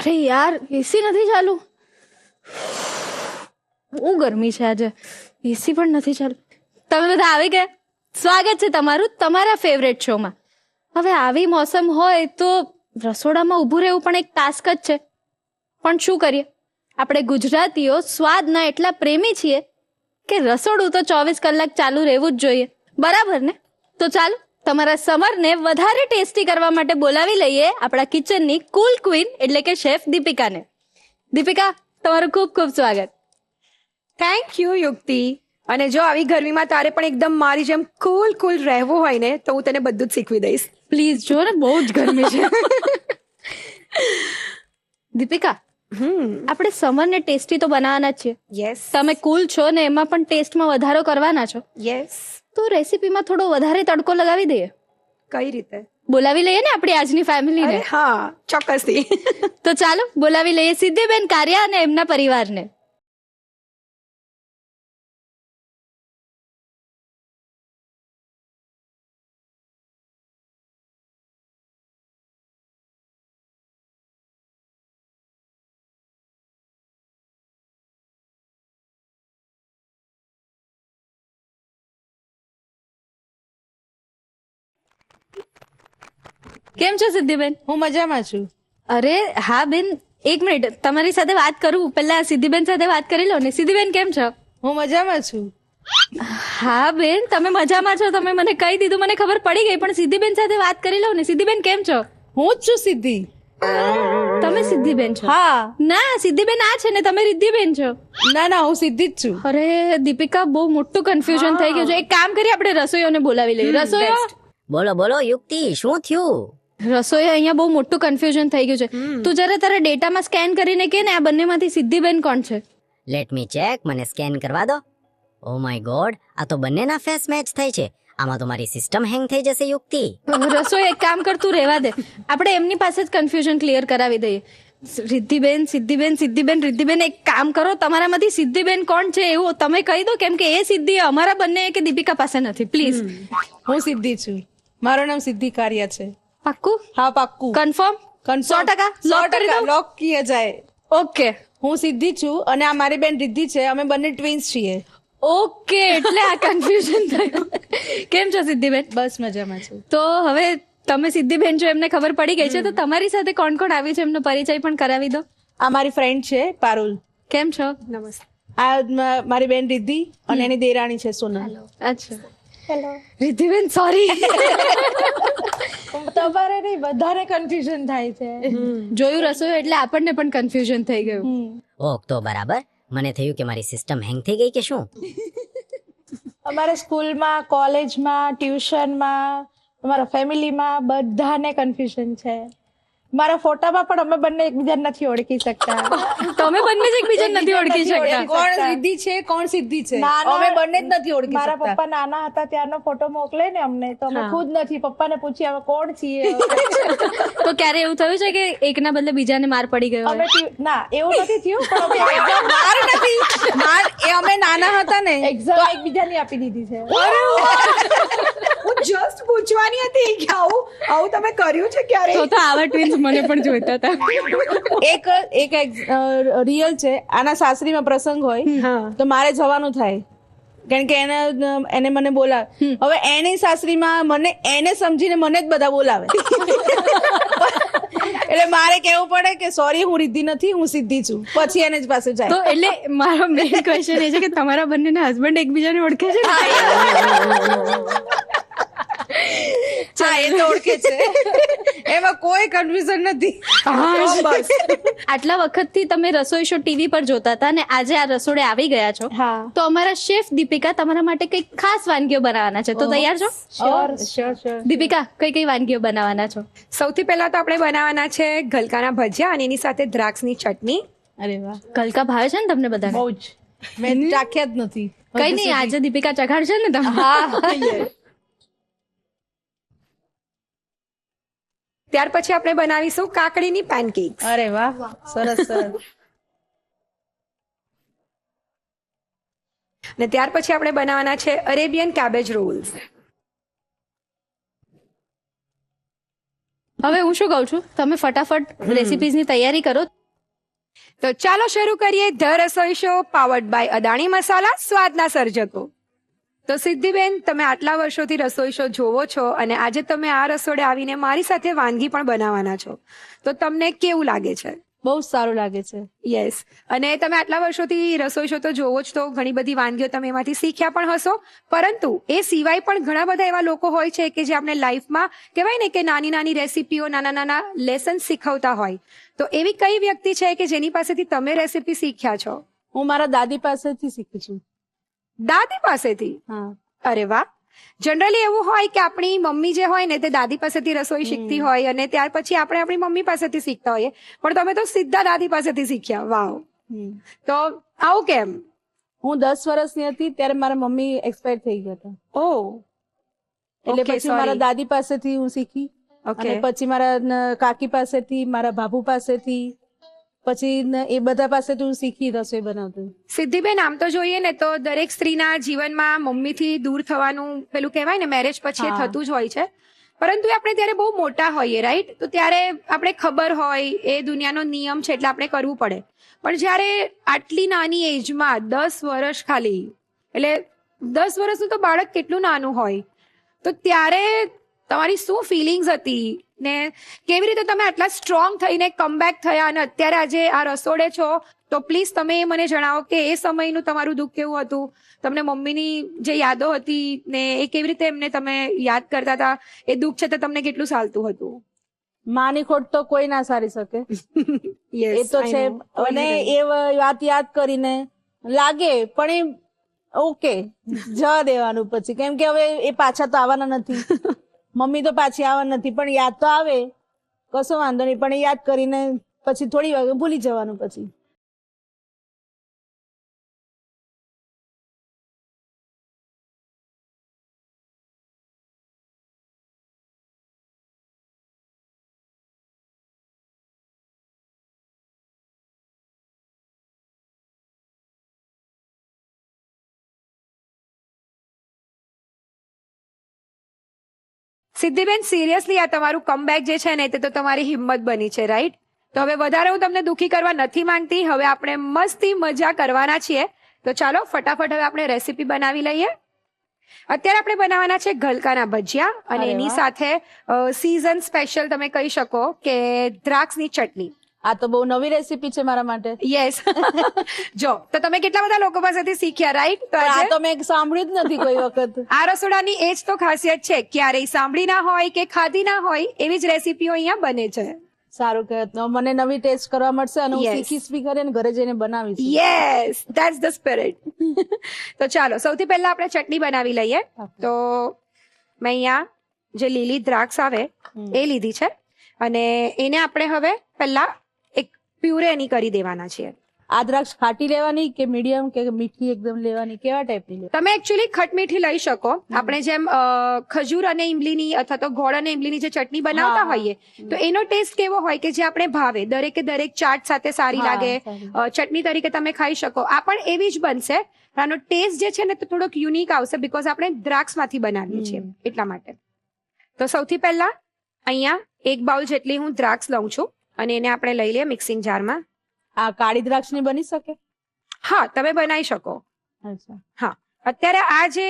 અરે યાર એસી નથી ચાલુ. બહુ ગરમી છે આજે, એસી પણ નથી ચાલુ. તમે બધા આવી ગયા, સ્વાગત છે તમારું તમારા ફેવરેટ શોમાં. હવે આવી મોસમ હોય તો રસોડામાં ઊભું રહેવું પણ એક ટાસ્ક જ છે. પણ શું કરીએ, આપણે ગુજરાતીઓ સ્વાદના એટલા પ્રેમી છીએ કે રસોડું તો 24 કલાક ચાલુ રહેવું જ જોઈએ, બરાબર ને? તો ચાલો તમારા સમરને વધારે ટેસ્ટી કરવા માટે બોલાવી લઈએ આપણા કિચનની કુલ ક્વીન એટલે કે શેફ દીપિકાને. દીપિકા, તમારું ખૂબ ખૂબ સ્વાગત. થેન્ક યુ યુક્તિ. અને જો આવી ગરમીમાં તારે પણ એકદમ મારી જેમ કુલ રહેવું હોય ને તો હું તને બધું જ શીખવી દઈશ. પ્લીઝ જો ને, બહુ જ ગરમી છે. દીપિકા, આપણે સમરને ટેસ્ટી તો બનાવવાના જ છીએ. યસ તમે કુલ છો ને એમાં પણ ટેસ્ટમાં વધારો કરવાના છો, યસ. તો રેસીપીમાં થોડો વધારે તડકો લગાવી દઈએ. કઈ રીતે? બોલાવી લઈએ ને આપણી આજની ફેમિલીને. અરે હા, ચોક્કસથી. તો ચાલો બોલાવી લઈએ સિદ્ધિબેન કારિયા અને એમના પરિવારને. કેમ છો સિદ્ધિબેન? હું મજામાં છું. અરે હા બેન, એક મિનિટ, તમારી સાથે વાત કરું પહેલા સિદ્ધિબેન સાથે વાત કરી લો ને. સિદ્ધિબેન કેમ છો? હું મજામાં છું. હા બેન, તમે મજામાં છો, તમે મને કહી દીધું, મને ખબર પડી ગઈ, પણ સિદ્ધિબેન સાથે વાત કરી લો ને. સિદ્ધિબેન કેમ છો? હું જ છું સિદ્ધિ. તમે સિદ્ધિબેન છો? હા. ના, સિદ્ધિબેન આ છે ને, તમે રિદ્ધિબેન છો. ના, હું સિદ્ધિ જ છું. અરે દીપિકા, બહુ મોટું કન્ફ્યુઝન થઈ ગયું છે. એક કામ કરીએ, આપણે રસોઈયોને બોલાવી લઈએ. રસોઈયો, બોલો બોલો યુક્તિ, શું થયું? રસોઈયો, અહીંયા બહુ મોટું કન્ફ્યુઝન થઈ ગયું છે. તું જરા તારા ડેટામાં સ્કેન કરીને કે ને આ બંનેમાંથી સિદ્ધિબેન કોણ છે? લેટ મી ચેક, મને સ્કેન કરવા દો. ઓ માય ગોડ, આ તો બંનેના ફેસ મેચ થાય છે. આમાં તો મારી સિસ્ટમ હેંગ થઈ જશે યુક્તિ. રસોઈ, એક કામ કર, તું રહેવા દે, આપણે એમની પાસે જ કન્ફ્યુઝન ક્લિયર કરાવી દઈએ. રિદ્ધિબેન, સિદ્ધિબેન, સિદ્ધિબેન, રિદ્ધિબેન, એક કામ કરો, તમારામાંથી સિદ્ધિબેન કોણ છે એવું તમે કહી દો, કેમ કે એ સિદ્ધિ અમારા બંને કે દીપિકા પાસે નથી. પ્લીઝ. હું સિદ્ધિ છું. મારું નામ સિદ્ધિ કારિયા છે. પાક્કું? હા, પાક્કું. કન્ફર્મ? 100%? લોક કરી દો. લોક કિયા જાય. ઓકે હું સિદ્ધિ છું અને આ મારી બેન રિદ્ધિ છે. અમે બંને ટ્વિન્સ છીએ. ઓકે, એટલે આ કન્ફ્યુઝન થયું. કેમ છો સિદ્ધિબેન? બસ મજામાં છું. તો હવે તમે સિદ્ધિબેન છો, એમને ખબર પડી ગઈ છે, તો તમારી સાથે કોણ કોણ આવ્યું છે એમનો પરિચય પણ કરાવી દો. આ મારી ફ્રેન્ડ છે પારુલ. કેમ છો? નમસ્તે. આ મારી બેન રિદ્ધિ અને એની દેરાણી છે સોનલ. અચ્છા, હેલો રિદ્ધિબેન, સોરી. તમારે નહીં, બધાને કન્ફ્યુઝન થાય છે. જોયું રસોઈ એટલે આપણને પણ કન્ફ્યુઝન થઈ ગયું. ઓક, તો બરાબર. મને થયું કે મારી સિસ્ટમ હેંગ થઈ ગઈ કે શું. અમારે સ્કૂલમાં, કોલેજમાં, ટ્યુશનમાં, અમારા ફેમિલીમાં બધાને કન્ફ્યુઝન છે. મારા ફોટામાં પણ અમે બંને એકબીજાને નથી ઓળખી શકતા. તમે બંને જ એકબીજાને નથી ઓળખી શકતા. કોણ રિદ્ધિ છે, કોણ સિદ્ધિ છે, અમે બંને જ નથી ઓળખી મારા શકતા. પપ્પા નાના હતા ત્યારનો ફોટો મોકલે ને અમને, તો અમે ખુદ નથી, પપ્પાને પૂછીએ અમે કોણ છીએ. તો ક્યારે એવું થયું છે કે એકના બદલે બીજાને માર પડી ગયો અમે હોય? ના, એવું નથી થયું, પણ અમે માર નથી. એ અમે નાના હતા ને, એક્ઝામ એકબીજાની આપી દીધી છે. હું જસ્ટ પૂછવાની હતી કે આવું તમે કર્યું છે ક્યારે? તો આવા ટ્વિન્સ મને પણ જોઈતા હતા. એક રિયલ છે. આના સાસરીમાં પ્રસંગ હોય તો મારે જવાનું થાય, કારણ કે એને મને બોલાવે. હવે એની સાસરીમાં મને એને સમજીને મને જ બધા બોલાવે. એટલે મારે કેવું પડે કે સોરી, હું રિદ્ધિ નથી, હું સિદ્ધિ છું. પછી એને જ પાસે જાય. તો એટલે મારો મેઇન ક્વેશ્ચન એ છે કે તમારા બંનેના હસબન્ડ એકબીજાને ઓળખે છે? હા, એ તો ઓળખે છે. એમાં કોઈ કન્ફ્યુઝન નથી. બસ. આટલા વખતથી તમે રસોઈ શો ટીવી પર જોતા હતા અને આજે આ રસોડે આવી ગયા છો, તો અમારા શેફ દીપિકા તમારા માટે કઈ ખાસ વાનગીઓ બનાવવાના છે, તો તૈયાર છો? શ્યોર. દીપિકા, કઈ કઈ વાનગીઓ બનાવવાના છો? સૌથી પહેલા તો આપણે બનાવવાના છે ગલકાના ભજીયા અને એની સાથે દ્રાક્ષની ચટણી. અરે વાહ, ગલકા ભાવે છે ને તમને બધાને? બહુ જ. મેં ચાખ્યા જ નથી. કઈ નહીં, આજે દીપિકા ચખાડશે ને તમે. ત્યાર પછી આપણે બનાવીશું કાકડીની પેનકેક્સ. અરે વાહ, સરસ સરસ. અને ત્યાર પછી આપણે બનાવવાના છે અરેબિયન કેબેજ રોલ્સ. હવે હું શું કહું છું, તમે ફટાફટ રેસિપીઝની તૈયારી કરો. તો ચાલો શરૂ કરીએ the Rasoi show powered by Adani masala, સ્વાદના સર્જકો. તો સિદ્ધિબેન, તમે આટલા વર્ષોથી રસોઈ શો જોવો છો અને આજે તમે આ રસોડે આવીને મારી સાથે વાનગી પણ બનાવવાના છો, તો તમને કેવું લાગે છે? બહુ જ સારું લાગે છે. યસ. અને તમે આટલા વર્ષોથી રસોઈ શો તો જોવો જ, તો ઘણી બધી વાનગીઓ તમે એમાંથી શીખ્યા પણ હશો, પરંતુ એ સિવાય પણ ઘણા બધા એવા લોકો હોય છે કે જે આપણે લાઈફમાં કહેવાય ને કે નાની નાની રેસીપીઓ, નાના નાના લેસન શીખવતા હોય. તો એવી કઈ વ્યક્તિ છે કે જેની પાસેથી તમે રેસીપી શીખ્યા છો? હું મારા દાદી પાસેથી શીખી છું. દાદી પાસેથી? હા. અરે વાહ. જનરલી એવું હોય કે આપણી મમ્મી જે હોય ને તે દાદી પાસેથી રસોઈ શીખતી હોય અને ત્યાર પછી આપણે આપણી મમ્મી પાસેથી શીખતા હોઈએ, પણ તમે તો સીધા દાદી પાસેથી શીખ્યા. વાવ. તો આવું કેમ? હું 10 વર્ષની હતી ત્યારે મારા મમ્મી એક્સપાયર થઈ ગયા હતા. ઓહ, એટલે Okay, પછી મારા sorry. દાદી પાસેથી હું શીખી. Okay. અને પછી મારા કાકી પાસેથી, મારા બાબુ પાસેથી, પછી એ બધા પાસેથી હું શીખી રસોઈ બનાવતી. સિદ્ધિબેન, આમ તો જોઈએ ને તો દરેક સ્ત્રીના જીવનમાં મમ્મીથી દૂર થવાનું પેલું કહેવાય ને મેરેજ પછી એ હા. થતું જ હોય છે, પરંતુ આપણે ત્યારે બહુ મોટા હોઈએ, રાઈટ? તો ત્યારે આપણે ખબર હોય એ દુનિયાનો નિયમ છે એટલે આપણે કરવું પડે. પણ જ્યારે આટલી નાની એજમાં 10 વર્ષ ખાલી, એટલે 10 વર્ષનું તો બાળક કેટલું નાનું હોય, તો ત્યારે તમારી શું ફિલિંગ્સ હતી ને કેવી રીતે તમે આટલા સ્ટ્રોંગ થઈને કમબેક થયા અને અત્યારે આજે આ રસોડે છો? તો પ્લીઝ તમે મને જણાવો કે એ સમયનું તમારું દુઃખ કેવું હતું, તમને મમ્મીની જે યાદો હતી ને એ કેવી રીતે એમને તમે યાદ કરતા હતા, એ દુઃખ છે તે તમને કેટલું સાલતું હતું? માની ખોટ તો કોઈ ના સારી શકે. Yes, એ તો I છે. know. અને એ વાત યાદ કરીને લાગે, પણ એ ઓકે જવા દેવાનું પછી, કેમ કે હવે એ પાછા તો આવવાના નથી. મમ્મી તો પાછી આવવાના નથી, પણ યાદ તો આવે, કશો વાંધો નહીં. પણ એ યાદ કરીને પછી થોડી વાર ભૂલી જવાનું પછી. સિદ્ધિબેન, સિરિયસલી આ તમારું કમબેક જે છે ને તે તો તમારી હિંમત બની છે, રાઈટ? તો હવે વધારે હું તમને દુઃખી કરવા નથી માંગતી. હવે આપણે મસ્તી મજા કરવાના છીએ. તો ચાલો ફટાફટ હવે આપણે રેસીપી બનાવી લઈએ. અત્યારે આપણે બનાવવાના છે ગલકાના ભજીયા અને અરે એની વાહ. સાથે સીઝન સ્પેશિયલ તમે કહી શકો કે દ્રાક્ષની ચટણી. આ તો બહુ નવી રેસીપી છે મારા માટે. યસ. જો, તો તમે કેટલા બધા લોકો પાસેથી શીખ્યા, રાઈટ? તો પણ આ આજે તો મેં સાંભળ્યું જ નથી કોઈ વખત. આ રસોડાની એ જ તો ખાસિયત છે, ક્યારેય સાંભળી ના હોય કે ખાધી ના હોય એવી જ રેસીપીઓ અહીંયા બને છે. સારું કે મને નવી ટેસ્ટ કરવા મળશે અને હું Yes. શીખીશ બી ખરી અને ઘરે જઈને બનાવીશ. Yes, that's the spirit. તો ચાલો સૌથી પહેલા આપણે ચટણી બનાવી લઈએ. તો મેં અહીંયા જે લીલી દ્રાક્ષ આવે એ લીધી છે અને એને આપણે હવે પહેલા એક પ્યુરે એની કરી દેવાના છીએ. આ દ્રાક્ષ ખાટી લેવાની કે મીડિયમ કે મીઠી એકદમ લેવાની, કેવા ટાઈપની લેવાની? તમે એકચ્યુઅલી ખટમીઠી લઈ શકો. આપણે જેમ ખજૂર અને ઇમલીની અથવા તો ગોળ અને ઇમલીની જે ચટણી બનાવતા હા, હોઈએ, તો એનો ટેસ્ટ કેવો હોય કે જે આપણે ભાવે, દરેકે દરેક ચાટ સાથે સારી હા, લાગે, સારી. ચટણી તરીકે તમે ખાઈ શકો. આ પણ એવી જ બનશે. આનો ટેસ્ટ જે છે ને તો થોડોક યુનિક આવશે, બીકોઝ આપણે દ્રાક્ષમાંથી બનાવીએ છીએ એટલા માટે. તો સૌથી પહેલા અહીંયા 1 બાઉલ જેટલી હું દ્રાક્ષ લઉં છું અને એને આપણે લઈ લઈએ મિક્સિંગ જારમાં. આ કાળી દ્રાક્ષ ની બની શકે? હા, તમે બનાવી શકો. અચ્છા. હા, અત્યારે આ જે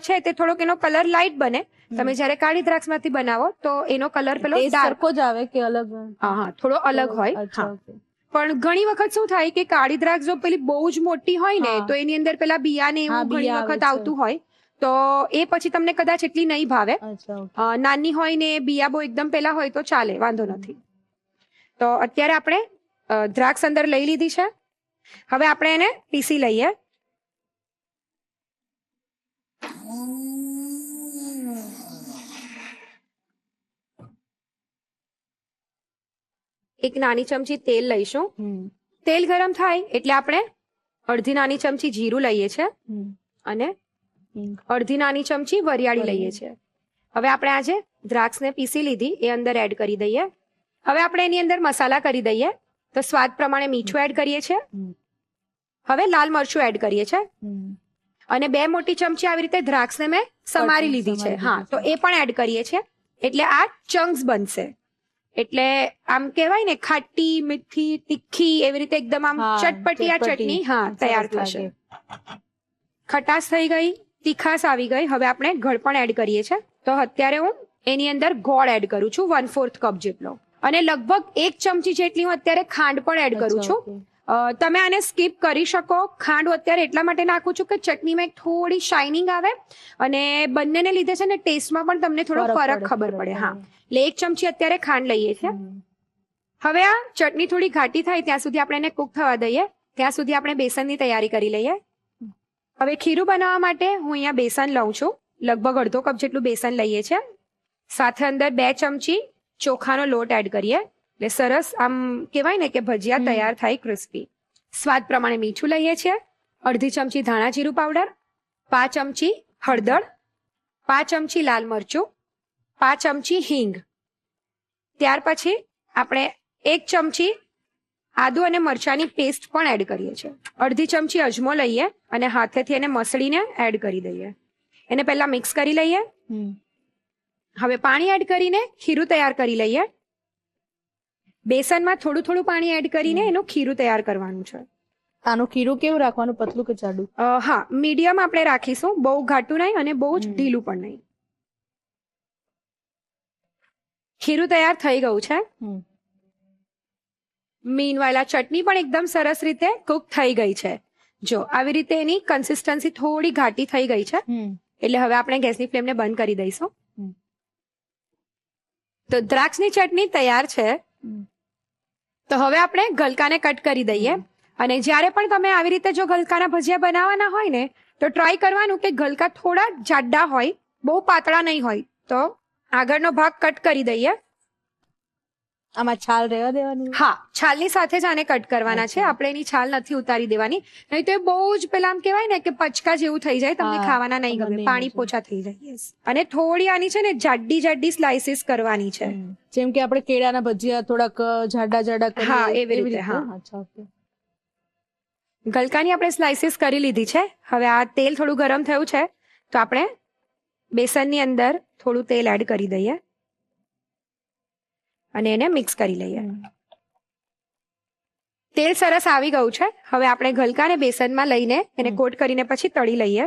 છે તે થોડોક એનો કલર લાઇટ બને. તમે જ્યારે કાળી દ્રાક્ષમાંથી બનાવો તો એનો કલર પેલો ટેસ્ટ ડાર્ક, સરખો જ આવે કે અલગ? હા હા, થોડો અલગ હોય. અચ્છા, હા, okay. પણ ઘણી વખત શું થાય કે કાળી દ્રાક્ષ જો પેલી બહુ જ મોટી હોય ને હા. તો એની અંદર પેલા બિયા ને હા, એવું ઘણી બિયા આવે વખત છે. આવતું હોય, તો એ પછી તમને કદાચ એટલી નહીં ભાવે. અચ્છા, okay. નાની હોય ને બિયા બહુ એકદમ પેલા હોય તો ચાલે, વાંધો નથી. તો અત્યારે આપણે દ્રાક્ષ અંદર લઈ લીધી છે. હવે આપણે એને પીસી લઈએ. એક નાની ચમચી તેલ લઈશું. તેલ ગરમ થાય એટલે આપણે અડધી નાની ચમચી જીરું લઈએ છીએ અને અડધી નાની ચમચી વરિયાળી લઈએ છીએ. હવે આપણે આજે દ્રાક્ષને પીસી લીધી એ અંદર એડ કરી દઈએ. હવે આપણે એની અંદર મસાલા કરી દઈએ. તો સ્વાદ પ્રમાણે મીઠું એડ કરીએ છીએ. હવે લાલ મરચું એડ કરીએ છીએ અને 2 મોટી ચમચી આવી રીતે દ્રાક્ષને મેં સમારી લીધી છે. હા, તો એ પણ એડ કરીએ છીએ એટલે આ ચંક્સ બનશે. એટલે આમ કહેવાય ને ખાટી મીઠી તીખી એવી રીતે એકદમ આમ હા, ચટપટી આ ચટપટી. ચટણી તૈયાર સરસ થશે. લાગે. ખટાશ થઈ ગઈ, તીખાશ આવી ગઈ. હવે આપણે ગળ પણ એડ કરીએ છીએ. તો અત્યારે હું એની અંદર ગોળ એડ કરું છું 1/4 કપ જેટલો, અને લગભગ 1 ચમચી જેટલી હું અત્યારે ખાંડ પણ એડ કરું અચ્છા, છું. okay. તમે આને સ્કીપ કરી શકો. ખાંડ હું અત્યારે એટલા માટે નાખું છું કે ચટણીમાં એક થોડી શાઇનિંગ આવે, અને બંનેને લીધે છે ને ટેસ્ટમાં પણ તમને થોડો ફરક ખબર પડે. હા, એટલે 1 ચમચી અત્યારે ખાંડ લઈએ છીએ. હવે આ ચટણી થોડી ઘાટી થાય ત્યાં સુધી આપણે એને કૂક થવા દઈએ. ત્યાં સુધી આપણે બેસનની તૈયારી કરી લઈએ. હવે ખીરું બનાવવા માટે હું અહીંયા બેસન લઉં છું. લગભગ અડધો કપ જેટલું બેસન લઈએ છીએ. સાથે અંદર 2 ચમચી ચોખાનો લોટ એડ કરીએ, એટલે સરસ આમ કહેવાય ને કે ભજીયા તૈયાર થાય ક્રિસ્પી. સ્વાદ પ્રમાણે મીઠું લઈએ છીએ, અડધી ચમચી ધાણા જીરું પાવડર, 5 ચમચી હળદર, 5 ચમચી લાલ મરચું, 5 ચમચી હિંગ. ત્યાર પછી આપણે 1 ચમચી આદુ અને મરચાની પેસ્ટ પણ એડ કરીએ છીએ. અડધી ચમચી અજમો લઈએ અને હાથેથી એને મસળીને એડ કરી દઈએ. એને પહેલા મિક્સ કરી લઈએ. હવે પાણી એડ કરીને ખીરું તૈયાર કરી લઈએ. બેસનમાં થોડું થોડું પાણી એડ કરીને એનું ખીરું તૈયાર કરવાનું છે. આનું ખીરું કેવું રાખવાનું, પતલું કે જાડું? હા, મીડિયમ આપણે રાખીશું, બહુ ઘાટું નહીં અને બહુ જ ઢીલું પણ નહીં. ખીરું તૈયાર થઈ ગયું છે. મીનવાઇલ આ ચટણી પણ એકદમ સરસ રીતે કુક થઈ ગઈ છે. જો આવી રીતે એની કન્સિસ્ટન્સી થોડી ઘાટી થઈ ગઈ છે, એટલે હવે આપણે ગેસની ફ્લેમને બંધ કરી દઈશું. તો દ્રાક્ષની ચટણી તૈયાર છે. તો હવે આપણે ગલકાને કટ કરી દઈએ. અને જ્યારે પણ તમે આવી રીતે જો ગલકાના ભજીયા બનાવવાના હોય ને, તો ટ્રાય કરવાનું કે ગલકા થોડા જાડા હોય, બહુ પાતળા નહીં હોય. તો આગળનો ભાગ કટ કરી દઈએ. આમાં છાલ રહેવા દેવાની? હા, છાલની સાથે જ આને કટ કરવાના છે. આપણે એની છાલ નથી ઉતારી દેવાની, નહીં તો એ બહુ જ પેલા આમ કહેવાય ને કે પચકા જેવું થઈ જાય, તમને ખાવાના નહીં ગમે, પાણી પોચા થઈ જાય. અને થોડી આની છે ને જાડી જાડી સ્લાઇસીસ કરવાની છે. જેમ કે આપણે કેળાના ભજીયા થોડાક જાડા જાડા કરીએ, હા, એવી રીતે. હા, અચ્છા, okay. ગલકાની આપણે સ્લાઇસીસ કરી લીધી છે. હવે આ તેલ થોડું ગરમ થયું છે, તો આપણે બેસનની અંદર થોડું તેલ એડ કરી દઈએ અને એને મિક્સ કરી લઈએ. તેલ સરસ આવી ગયું છે. હવે આપણે ગલકાને બેસનમાં લઈને એને કોટ કરીને પછી તળી લઈએ.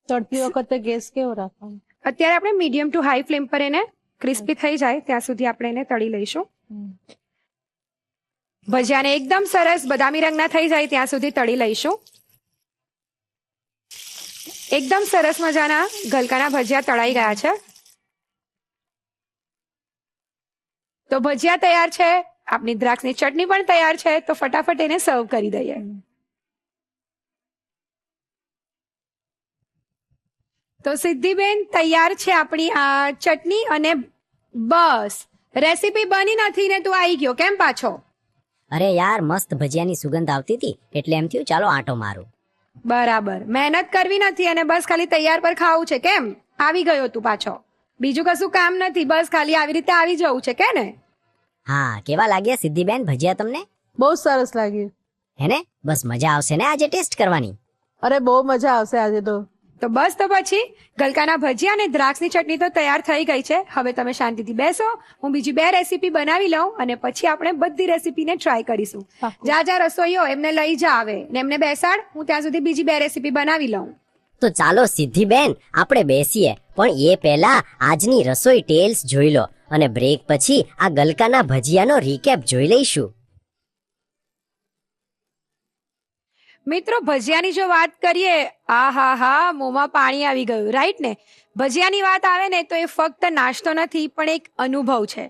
તળતી વખતે ગેસ કેવો રાખવાનો? અત્યારે આપણે મીડિયમ ટુ હાઈ ફ્લેમ પર એને ક્રિસ્પી થઈ જાય ત્યાં સુધી આપણે એને તળી લઈશું. ભજીયાને એકદમ સરસ બદામી રંગના થઈ જાય ત્યાં સુધી તળી લઈશું. એકદમ સરસ મજાના ગલકાના ભજીયા તળાઈ ગયા છે. તો ભજીયા તૈયાર છે, આપણી દ્રાક્ષની ચટણી પણ તૈયાર છે. તો ફટાફટ એને સર્વ કરી દઈએ. તો સિદ્ધિબેન, તૈયાર છે આપણી આ ચટણી. અને બસ, રેસીપી બની નથી ને તું આવી ગયો કેમ પાછો? અરે યાર, મસ્ત ભજીયાની સુગંધ આવતી હતી એટલે એમ થયું ચાલો આંટો મારું. બરાબર, મહેનત કરવી નથી અને બસ ખાલી તૈયાર પર ખાવું છે કેમ? આવી ગયો તું પાછો, બીજું કશું કામ નથી, બસ ખાલી આવી રીતે આવી જવું છે કે ને? હા, કેવા લાગ્યા સિદ્ધિબેન ભજીયા તમને? બહુ સરસ લાગ્યું. હેને? બસ મજા આવશે ને આજે ટેસ્ટ કરવાની? અરે બહુ મજા આવશે આજે તો. તો બસ, તો પછી ગલકાના ભજીયા અને દ્રાક્ષની ચટણી તો તૈયાર થઈ ગઈ છે. હવે તમે શાંતિથી બેસો, હું બીજી 2 રેસીપી બનાવી લઉં અને પછી આપણે બધી રેસીપીને ટ્રાય કરીશું. જા રસોઈઓ એમને લઈ જા આવે ને એમને બેસાડ, હું ત્યાં સુધી બીજી 2 રેસીપી બનાવી લઉં. તો ચાલો સિદ્ધિબેન આપણે બેસીએ, પણ એ પહેલા આજની રસોઈ ટેલ્સ જોઈ લો અને બ્રેક પછી આ ગલકાના ભજીયાનો રીકેપ જોઈ લઈશું. મિત્રો, ભજીયાની જો વાત કરીએ, હા, મોંમાં પાણી આવી ગયું, રાઈટ ને? ભજીયાની વાત આવે ને તો એ ફક્ત નાસ્તો નથી પણ એક અનુભવ છે.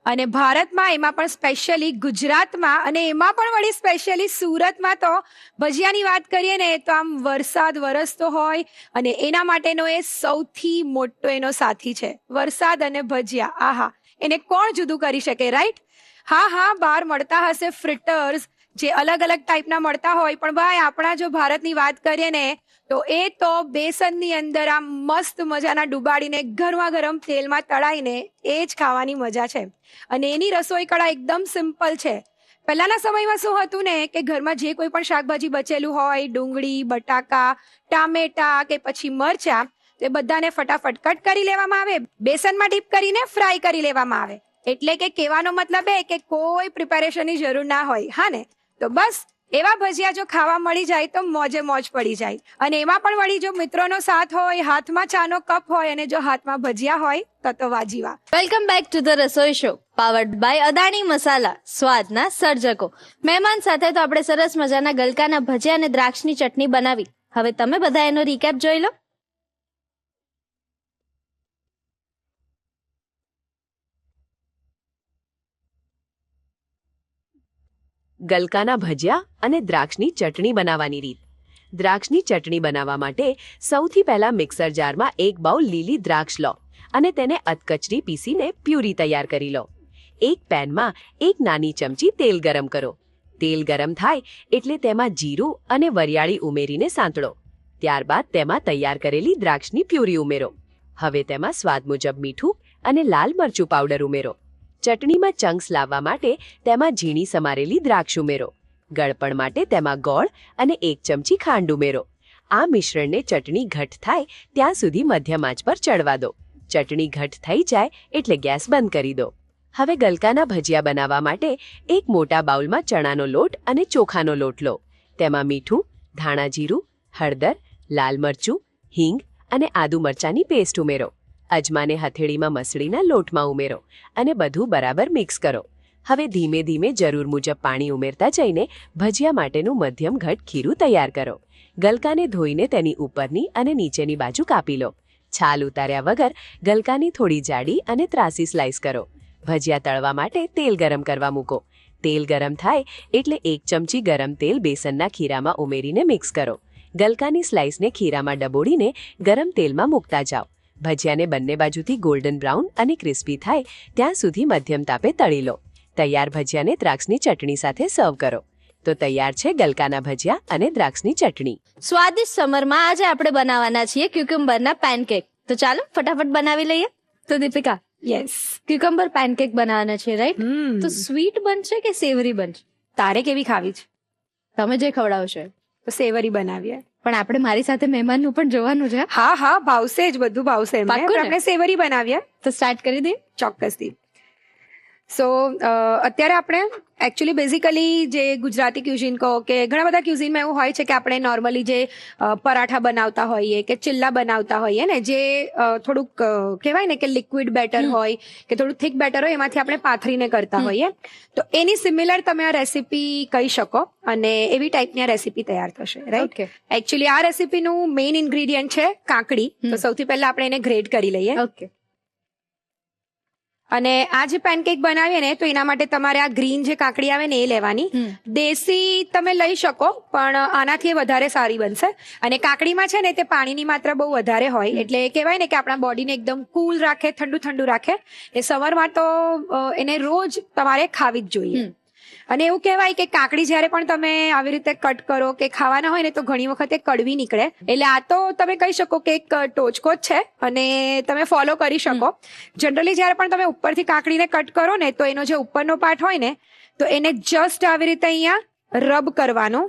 અને ભારતમાં, એમાં પણ સ્પેશિયલી ગુજરાતમાં, અને એમાં પણ વળી સ્પેશિયલી સુરતમાં તો ભજીયાની વાત કરીએ ને તો આમ વરસાદ વરસતો હોય અને એના માટેનો એ સૌથી મોટો એનો સાથી છે વરસાદ અને ભજીયા. આહા, એને કોણ જુદું કરી શકે, રાઈટ? હા, બહાર મળતા હશે ફ્રિટર્સ, જે અલગ અલગ ટાઈપના મળતા હોય, પણ ભાઈ આપણા જો ભારતની વાત કરીએ ને તો એ તો બેસનની અંદર આમ મસ્ત મજાના ડુબાડીને ગરમા ગરમ તેલમાં તળાઈને એ જ ખાવાની મજા છે. અને એની રસોઈ કળા એકદમ સિમ્પલ છે. પહેલાના સમયમાં શું હતું ને કે ઘરમાં જે કોઈ પણ શાકભાજી બચેલું હોય, ડુંગળી, બટાકા, ટામેટા કે પછી મરચા, તે બધાને ફટાફટ કટ કરી લેવામાં આવે, બેસનમાં ડીપ કરીને ફ્રાય કરી લેવામાં આવે. એટલે કે કહેવાનો મતલબ એ કે કોઈ પ્રિપેરેશનની જરૂર ના હોય. હા ને? તો બસ એવા ભજીયા જો ખાવા મળી જાય તો મોજે મોજ પડી જાય. અને એમાં પણ વળી જો મિત્રોનો સાથ હોય, હાથમાં ચાનો કપ હોય અને જો હાથમાં ભજીયા હોય તો વાજીવા. Welcome back to the Rasoi show powered by Adani masala, સ્વાદના સર્જકો. મહેમાન સાથે તો આપણે સરસ મજાના ગલકાના ભજીયા અને દ્રાક્ષની ચટણી બનાવી. હવે તમે બધા એનો રીકેપ જોઈ લો. ગલકાના ભજીયા અને દ્રાક્ષની ચટણી બનાવવાની રીત. દ્રાક્ષની ચટણી બનાવવા માટે સૌથી પહેલા મિક્સર જારમાં 1 બાઉલ લીલી દ્રાક્ષ લો અને તેને અધકચરી પીસીને પ્યુરી તૈયાર કરી લો. એક પેનમાં 1 નાની ચમચી તેલ ગરમ કરો. તેલ ગરમ થાય એટલે તેમાં જીરું અને વરિયાળી ઉમેરીને સાંતળો. ત્યારબાદ તેમાં તૈયાર કરેલી દ્રાક્ષની પ્યુરી ઉમેરો. હવે તેમાં સ્વાદ મુજબ મીઠું અને લાલ મરચું પાવડર ઉમેરો. ચટણીમાં ચંક્સ લાવવા માટે તેમાં ઝીણી સમારેલી દ્રાક્ષ ઉમેરો. ગળપણ માટે તેમાં ગોળ અને 1 ચમચી ખાંડ ઉમેરો. આ મિશ્રણને ચટણી ઘટ થાય ત્યાં સુધી મધ્યમ આંચ પર ચડવા દો. ચટણી ઘટ થઈ જાય એટલે ગેસ બંધ કરી દો. હવે ગલકાના ભજીયા બનાવવા માટે એક મોટા બાઉલમાં ચણાનો લોટ અને ચોખાનો લોટ લો. તેમાં મીઠું, ધાણા જીરું, હળદર, લાલ મરચું, હિંગ અને આદુ મરચાંની પેસ્ટ ઉમેરો. અજમાને હથેળીમાં મસળીના લોટમાં ઉમેરો અને બધું બરાબર મિક્સ કરો. હવે ધીમે ધીમે જરૂર મુજબ પાણી ઉમેરતા જઈને ભજીયા માટેનું મધ્યમ ઘટ ખીરું તૈયાર કરો. ગલકાને ધોઈને તેની ઉપરની અને નીચેની બાજુ કાપી લો. છાલ ઉતાર્યા વગર ગલકાની થોડી જાડી અને ત્રાસી સ્લાઇસ કરો. ભજીયા તળવા માટે તેલ ગરમ કરવા મૂકો. તેલ ગરમ થાય એટલે 1 ચમચી ગરમ તેલ બેસનના ખીરામાં ઉમેરીને મિક્સ કરો. ગલકાની સ્લાઇસને ખીરામાં ડબોડીને ગરમ તેલમાં મૂકતા જાઓ. ભજીયાને બંને બાજુથી ગોલ્ડન બ્રાઉન અને ક્રિસ્પી થાય ત્યાં સુધી મધ્યમ તાપે તળી લો. તૈયાર ભજીયાને દ્રાક્ષની ચટણી સાથે સર્વ કરો. તો તૈયાર છે ગલકાના ભજીયા અને દ્રાક્ષની ચટણી. સ્વાદિષ્ટ સમરમાં આજે આપણે બનાવવાના છીએ ક્યુકમ્બરના પેનકેક. તો ચાલો ફટાફટ બનાવી લઈએ. તો દીપિકા, યસ, ક્યુકમ્બર પેનકેક બનાવવાના છે, રાઈટ? તો સ્વીટ બનશે કે સેવરી બનશે? તારે કેવી ખાવી છે? તમે જે ખવડાવશો. તો સેવરી બનાવીએ. પણ આપણે મારી સાથે મહેમાનનું પણ જોવાનું છે. હા હા, ભાવશે જ, બધું ભાવશે એમને. પાક્કું ને? આપણે સેવરી બનાવીએ. તો સ્ટાર્ટ કરી દઈએ. ચોક્કસથી. સો અત્યારે આપણે એકચ્યુઅલી બેઝિકલી જે ગુજરાતી ક્યુઝિન કહો કે ઘણા બધા ક્યુઝિનમાં એવું હોય છે કે આપણે નોર્મલી જે પરાઠા બનાવતા હોઈએ કે ચિલ્લા બનાવતા હોઈએ ને, જે થોડુંક કહેવાય ને કે લિક્વિડ બેટર હોય કે થોડું થિક બેટર હોય, એમાંથી આપણે પાથરીને કરતા હોઈએ. તો એની સિમિલર તમે આ રેસીપી કહી શકો અને એવી ટાઈપની આ રેસીપી તૈયાર થશે, રાઈટ? Okay. એકચ્યુઅલી આ રેસીપીનું મેઇન ઇન્ગ્રેડિયન્ટ છે કાકડી. તો સૌથી પહેલા આપણે એને ગ્રેડ કરી લઈએ. ઓકે. અને આ જે પેનકેક બનાવીએ ને, તો એના માટે તમારે આ ગ્રીન જે કાકડી આવે ને એ લેવાની. દેશી તમે લઈ શકો પણ આનાથી વધારે સારી બનશે. અને કાકડીમાં છે ને તે પાણીની માત્રા બહુ વધારે હોય, એટલે કહેવાય ને કે આપણા બોડીને એકદમ કૂલ રાખે, ઠંડુ ઠંડુ રાખે. એ સવારમાં તો એને રોજ તમારે ખાવી જ જોઈએ. અને એવું કહેવાય કે કાકડી જ્યારે પણ તમે આવી રીતે કટ કરો કે ખાવાના હોય ને, તો ઘણી વખત એ કડવી નીકળે. એટલે આ તો તમે કહી શકો કે એક ટોચકો જ છે અને તમે ફોલો કરી શકો. જનરલી જ્યારે પણ તમે ઉપરથી કાકડીને કટ કરો ને, તો એનો જે ઉપરનો પાર્ટ હોય ને, તો એને જસ્ટ આવી રીતે અહીંયા રબ કરવાનો.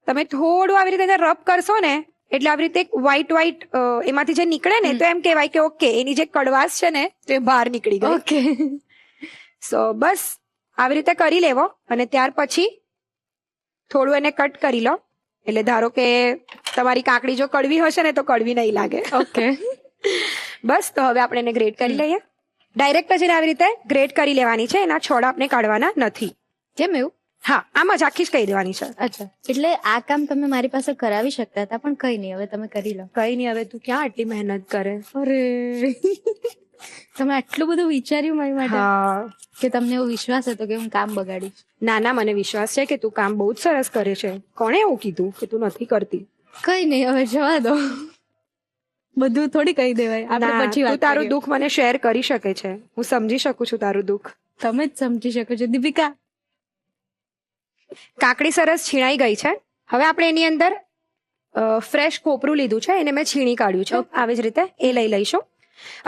તમે થોડું આવી રીતે રબ કરશો ને, એટલે આવી રીતે વ્હાઈટ એમાંથી જે નીકળે ને, તો એમ કહેવાય કે ઓકે, એની જે કડવાશ છે ને તે બહાર નીકળી ગઈ. ઓકે. સો બસ આવી રીતે કરી લેવો અને ત્યાર પછી થોડું એને કટ કરી લો. એટલે ધારો કે તમારી કાકડી જો કડવી હશે ને, તો કડવી નહીં લાગે. ઓકે. બસ, તો હવે આપણે એને ગ્રેટ કરી લઈએ. ડાયરેક્ટ જ એને આવી રીતે ગ્રેટ કરી લેવાની છે, એના છોડ આપણે કાઢવાના નથી. કેમ એવું? હા, આમ જ આખી જ કહી દેવાની છે. અચ્છા, એટલે આ કામ તમે મારી પાસે કરાવી શકતા હતા, પણ કઈ નહીં, હવે તમે કરી લો. કઈ નહીં, હવે તું ક્યાં આટલી મહેનત કરે? અરે તમે આટલું બધું વિચાર્યું મારી માટે હા, કે તમને એવો વિશ્વાસ હતો કે હું કામ બગાડીશ? ના ના, મને વિશ્વાસ છે કે તું કામ બહુ જ સરસ કરે છે. કોણે એવું કીધું કે તું નથી કરતી? કઈ નહીં, હવે જવા દો. બધું થોડી કહી દેવાય. આપણે ના, પછી તું વાત તારું કરીએ. દુઃખ મને શેર કરી શકે છે. હું સમજી શકું છું તારું દુઃખ. તમે જ સમજી શકો છો. દીપિકા, કાકડી સરસ છીણાઈ ગઈ છે. હવે આપણે એની અંદર ફ્રેશ કોપરું લીધું છે, એને મેં છીણી કાઢ્યું છે. આવી જ રીતે એ લઈ લઈશું.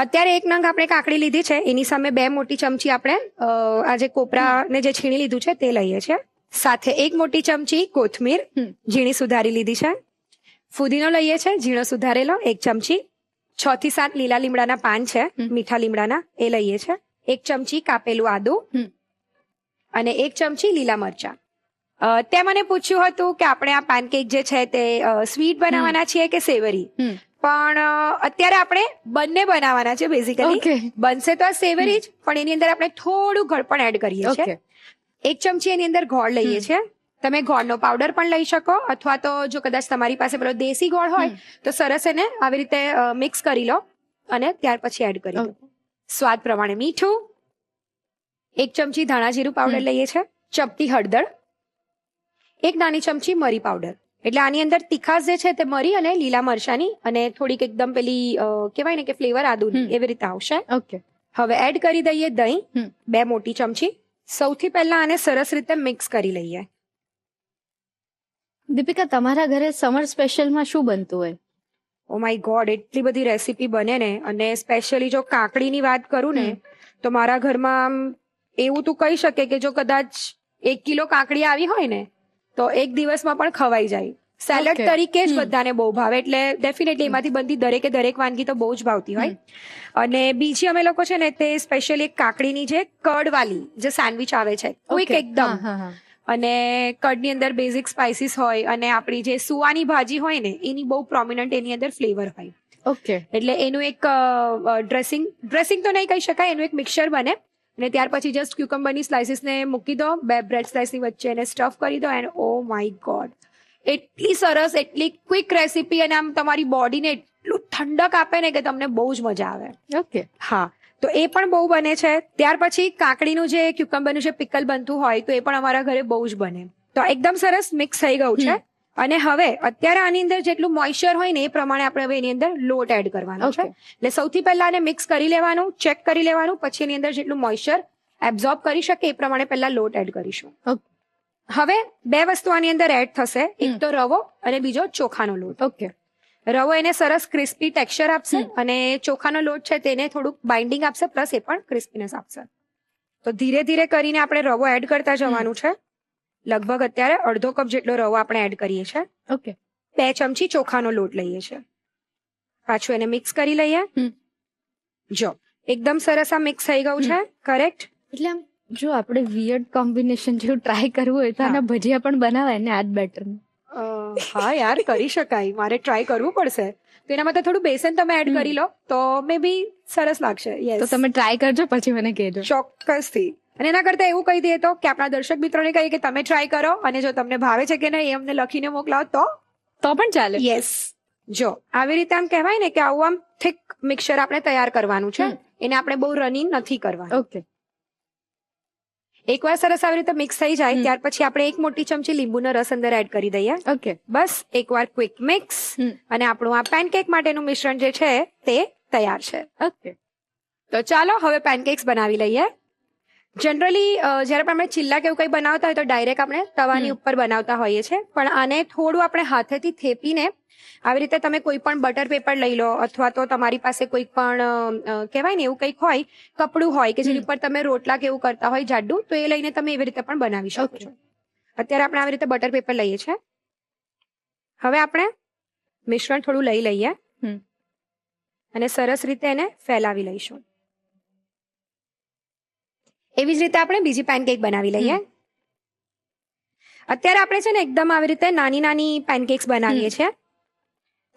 અત્યારે 1 નંગ આપણે કાકડી લીધી છે, એની સામે 2 મોટી ચમચી આપણે આ જે કોપરાને જે છીણી લીધું છે તે લઈએ છીએ. સાથે 1 મોટી ચમચી કોથમીર ઝીણી સુધારી લીધી છે. ફુદીનો લઈએ છે ઝીણો સુધારેલો 1 ચમચી, 6 થી 7 લીલા લીમડાના પાન છે મીઠા લીમડાના, એ લઈએ છે. 1 ચમચી કાપેલું આદુ અને 1 ચમચી લીલા મરચા. તે મને પૂછ્યું હતું કે આપણે આ પેનકેક જે છે તે સ્વીટ બનાવવાના છીએ કે સેવરી, પણ અત્યારે આપણે બંને બનાવવાના છે બેઝિકલી. Okay. બનશે તો આ સેવરી જ, પણ એની અંદર આપણે થોડું ગળપણ એડ કરીએ છીએ. 1 ચમચી એની અંદર ગોળ લઈએ છીએ. તમે ગોળનો પાવડર પણ લઈ શકો, અથવા તો જો કદાચ તમારી પાસે પેલો દેશી ગોળ હોય તો સરસ એને આવી રીતે મિક્સ કરી લો અને ત્યાર પછી એડ કરી દો. સ્વાદ પ્રમાણે મીઠું, 1 ચમચી ધાણા જીરું પાવડર લઈએ છીએ, ચપટી હળદર, 1 નાની ચમચી મરી પાવડર. એટલે આની અંદર તીખાશ જે છે તે મરી અને લીલા મરચાની અને થોડીક એકદમ પેલી કહેવાય ને કે ફ્લેવર આદુની એવી રીતે આવશે. ઓકે. હવે એડ કરી દઈએ દહીં 2 મોટી ચમચી. સૌથી પહેલા આને સરસ રીતે મિક્સ કરી લઈએ. દીપિકા, તમારા ઘરે સમર સ્પેશિયલમાં શું બનતું હોય? ઓ માય ગોડ, એટલી બધી રેસીપી બને ને, અને સ્પેશિયલી જો કાકડીની વાત કરું ને તો મારા ઘરમાં આમ એવું તું કહી શકે કે જો કદાચ 1 કિલો કાકડી આવી હોય ને તો એક દિવસમાં પણ ખવાઈ જાય. Salad Okay. તરીકે જ બધાને બહુ ભાવે, એટલે ડેફિનેટલી એમાંથી બનતી દરેક વાનગી તો બહુ જ ભાવતી હોય. અને બીજી અમે લોકો છે ને તે સ્પેશિયલી કાકડીની જે કડવાલી જે સેન્ડવિચ આવે છે, ક્વિક Okay. એકદમ, હા, હા. અને કડની અંદર બેઝિક સ્પાઇસીસ હોય અને આપણી જે સુવાની ભાજી હોય ને એની બહુ પ્રોમિનન્ટ એની અંદર ફ્લેવર હોય. ઓકે. એટલે એનું એક ડ્રેસિંગ તો નહીં કહી શકાય, એનું એક મિક્સચર બને અને ત્યાર પછી જસ્ટ ક્યુકમ્બરની સ્લાઇસીસને મૂકી દો 2 બ્રેડ સ્લાઇસની વચ્ચે, એને સ્ટફ કરી દો એન્ડ ઓ માય ગોડ, એટલી સરસ, એટલી ક્વિક રેસીપી, અને આમ તમારી બોડીને એટલું ઠંડક આપે ને કે તમને બહુ જ મજા આવે. ઓકે. હા, તો એ પણ બહુ બને છે. ત્યાર પછી કાકડીનું જે ક્યુકમ્બરનું જે પિકલ બનતું હોય તો એ પણ અમારા ઘરે બહુ જ બને. તો એકદમ સરસ મિક્સ થઈ ગયું છે. અને હવે અત્યારે આની અંદર જેટલું મોઇશ્ચર હોય ને એ પ્રમાણે આપણે હવે એની અંદર લોટ એડ કરવાનો છે. એટલે સૌથી પહેલા આને મિક્સ કરી લેવાનું, ચેક કરી લેવાનું, પછી એની અંદર જેટલું મોઇશ્ચર એબ્ઝોર્બ કરી શકે એ પ્રમાણે પહેલા લોટ એડ કરીશું. Okay. હવે 2 વસ્તુ આની અંદર એડ થશે, એક તો રવો અને બીજો ચોખાનો લોટ. ઓકે. રવો એને સરસ ક્રિસ્પી ટેક્સચર આપશે અને ચોખાનો લોટ છે તેને થોડુંક બાઇન્ડિંગ આપશે, પ્લસ એ પણ ક્રિસ્પીનેસ આપશે. તો ધીરે ધીરે કરીને આપણે રવો એડ કરતા જવાનું છે. લગભગ અત્યારે અડધો કપ જેટલો રવો આપણે એડ કરીએ છીએ. ઓકે. 2 ચમચી ચોખાનો લોટ લઈએ છીએ. પાછું એને મિક્સ કરી લઈએ. જો એકદમ સરસ આ મિક્સ થઈ ગયું છે. કરેક્ટ. એટલે આમ જો આપણે વિયર્ડ કોમ્બિનેશન જેવું ટ્રાય કરવું હોય તો આના ભજીયા પણ બનાવાય ને આ જ બેટર. હા યાર, કરી શકાય. મારે ટ્રાય કરવું પડશે. તો એના માટે થોડું બેસન તમે એડ કરી લો તો મે બી સરસ લાગશે. તો તમે ટ્રાય કરજો પછી મને કહેજો. ચોક્કસથી. અને એના કરતા એવું કહી દઈએ તો કે આપણા દર્શક મિત્રોને કહીએ કે તમે ટ્રાય કરો અને જો તમને ભાવે છે કે નહીં એ અમને લખીને મોકલાવો તો પણ ચાલે. યસ. જો આવી રીતે આમ કહેવાય ને કે આવું આમ થિક મિક્સચર આપણે તૈયાર કરવાનું છે. એને આપણે બહુ રનિંગ નથી કરવાનું. ઓકે. એકવાર સરસ આવી રીતે મિક્સ થઈ જાય ત્યાર પછી આપણે 1 મોટી ચમચી લીંબુનો રસ અંદર એડ કરી દઈએ. ઓકે. બસ એકવાર ક્વિક મિક્સ અને આપણું આ પેનકેક માટેનું મિશ્રણ જે છે તે તૈયાર છે. ઓકે. તો ચાલો હવે પેનકેક્સ બનાવી લઈએ. જનરલી જ્યારે પણ આપણે ચિલ્લા કે એવું કંઈ બનાવતા હોય તો ડાયરેક્ટ આપણે તવાની ઉપર બનાવતા હોઈએ છીએ, પણ આને થોડું આપણે હાથેથી થેપીને આવી રીતે તમે કોઈ પણ બટર પેપર લઈ લો અથવા તો તમારી પાસે કોઈ પણ કહેવાય ને એવું કંઈક હોય, કપડું હોય કે જેની ઉપર તમે રોટલા કે એવું કરતા હોય જાડું, તો એ લઈને તમે એવી રીતે પણ બનાવી શકો છો. અત્યારે આપણે આવી રીતે બટર પેપર લઈએ છીએ. હવે આપણે મિશ્રણ થોડું લઈ લઈએ અને સરસ રીતે એને ફેલાવી લઈશું. એવી જ રીતે આપણે બીજી પેનકેક બનાવી લઈએ. અત્યારે આપણે છે ને એકદમ આવી રીતે નાની નાની પેનકેક્સ બનાવીએ છીએ.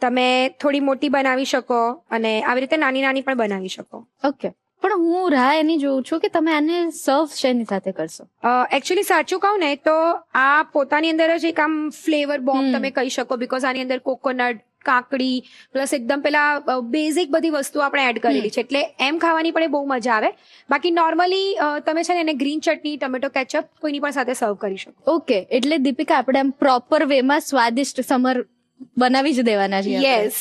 તમે થોડી મોટી બનાવી શકો અને આવી રીતે નાની નાની પણ બનાવી શકો. ઓકે. પણ હું રાહ એની જોઉં છું કે તમે આને સર્વ શેની સાથે કરશો. એકચ્યુઅલી સાચું કહું ને તો આ પોતાની અંદર જ એક આમ ફ્લેવર બોમ્બ તમે કહી શકો, બીકોઝ આની અંદર કોકોનટ, કાકડી પ્લસ એકદમ પેલા બેઝિક બધી વસ્તુ આપણે એડ કરેલી છે, એટલે એમ ખાવાની પણ એ બહુ મજા આવે. બાકી નોર્મલી તમે છે ને એને ગ્રીન ચટણી, ટમેટો કેચઅપ કોઈની પણ સાથે સર્વ કરી શકો. ઓકે. એટલે દીપિકા આપણે આમ પ્રોપર વેમાં સ્વાદિષ્ટ સમર બનાવી જ દેવાના છે. યસ,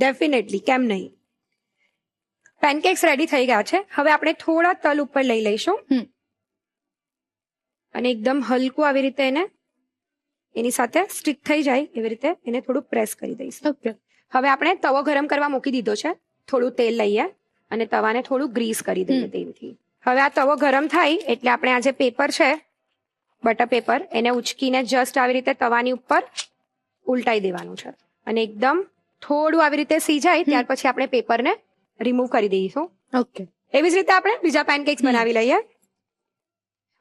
ડેફિનેટલી, કેમ નહીં. પેનકેક્સ રેડી થઈ ગયા છે. હવે આપણે થોડા તલ ઉપર લઈ લઈશું અને એકદમ હલકું આવી રીતે એને એની સાથે સ્ટિક થઈ જાય એવી રીતે એને થોડું પ્રેસ કરી દઈશું. ઓકે. હવે આપણે તવો ગરમ કરવા મૂકી દીધો છે. થોડું તેલ લઈએ અને તવાને થોડું ગ્રીસ કરી દઈએ તેલથી. હવે આ તવો ગરમ થાય એટલે આપણે આ જે પેપર છે બટર પેપર એને ઉચકીને જસ્ટ આવી રીતે તવાની ઉપર ઉલટાઈ દેવાનું છે. અને એકદમ થોડું આવી રીતે સીજાય ત્યાર પછી આપણે પેપરને રિમૂવ કરી દઈશું. ઓકે. એવી જ રીતે આપણે બીજા પેનકેક્સ બનાવી લઈએ.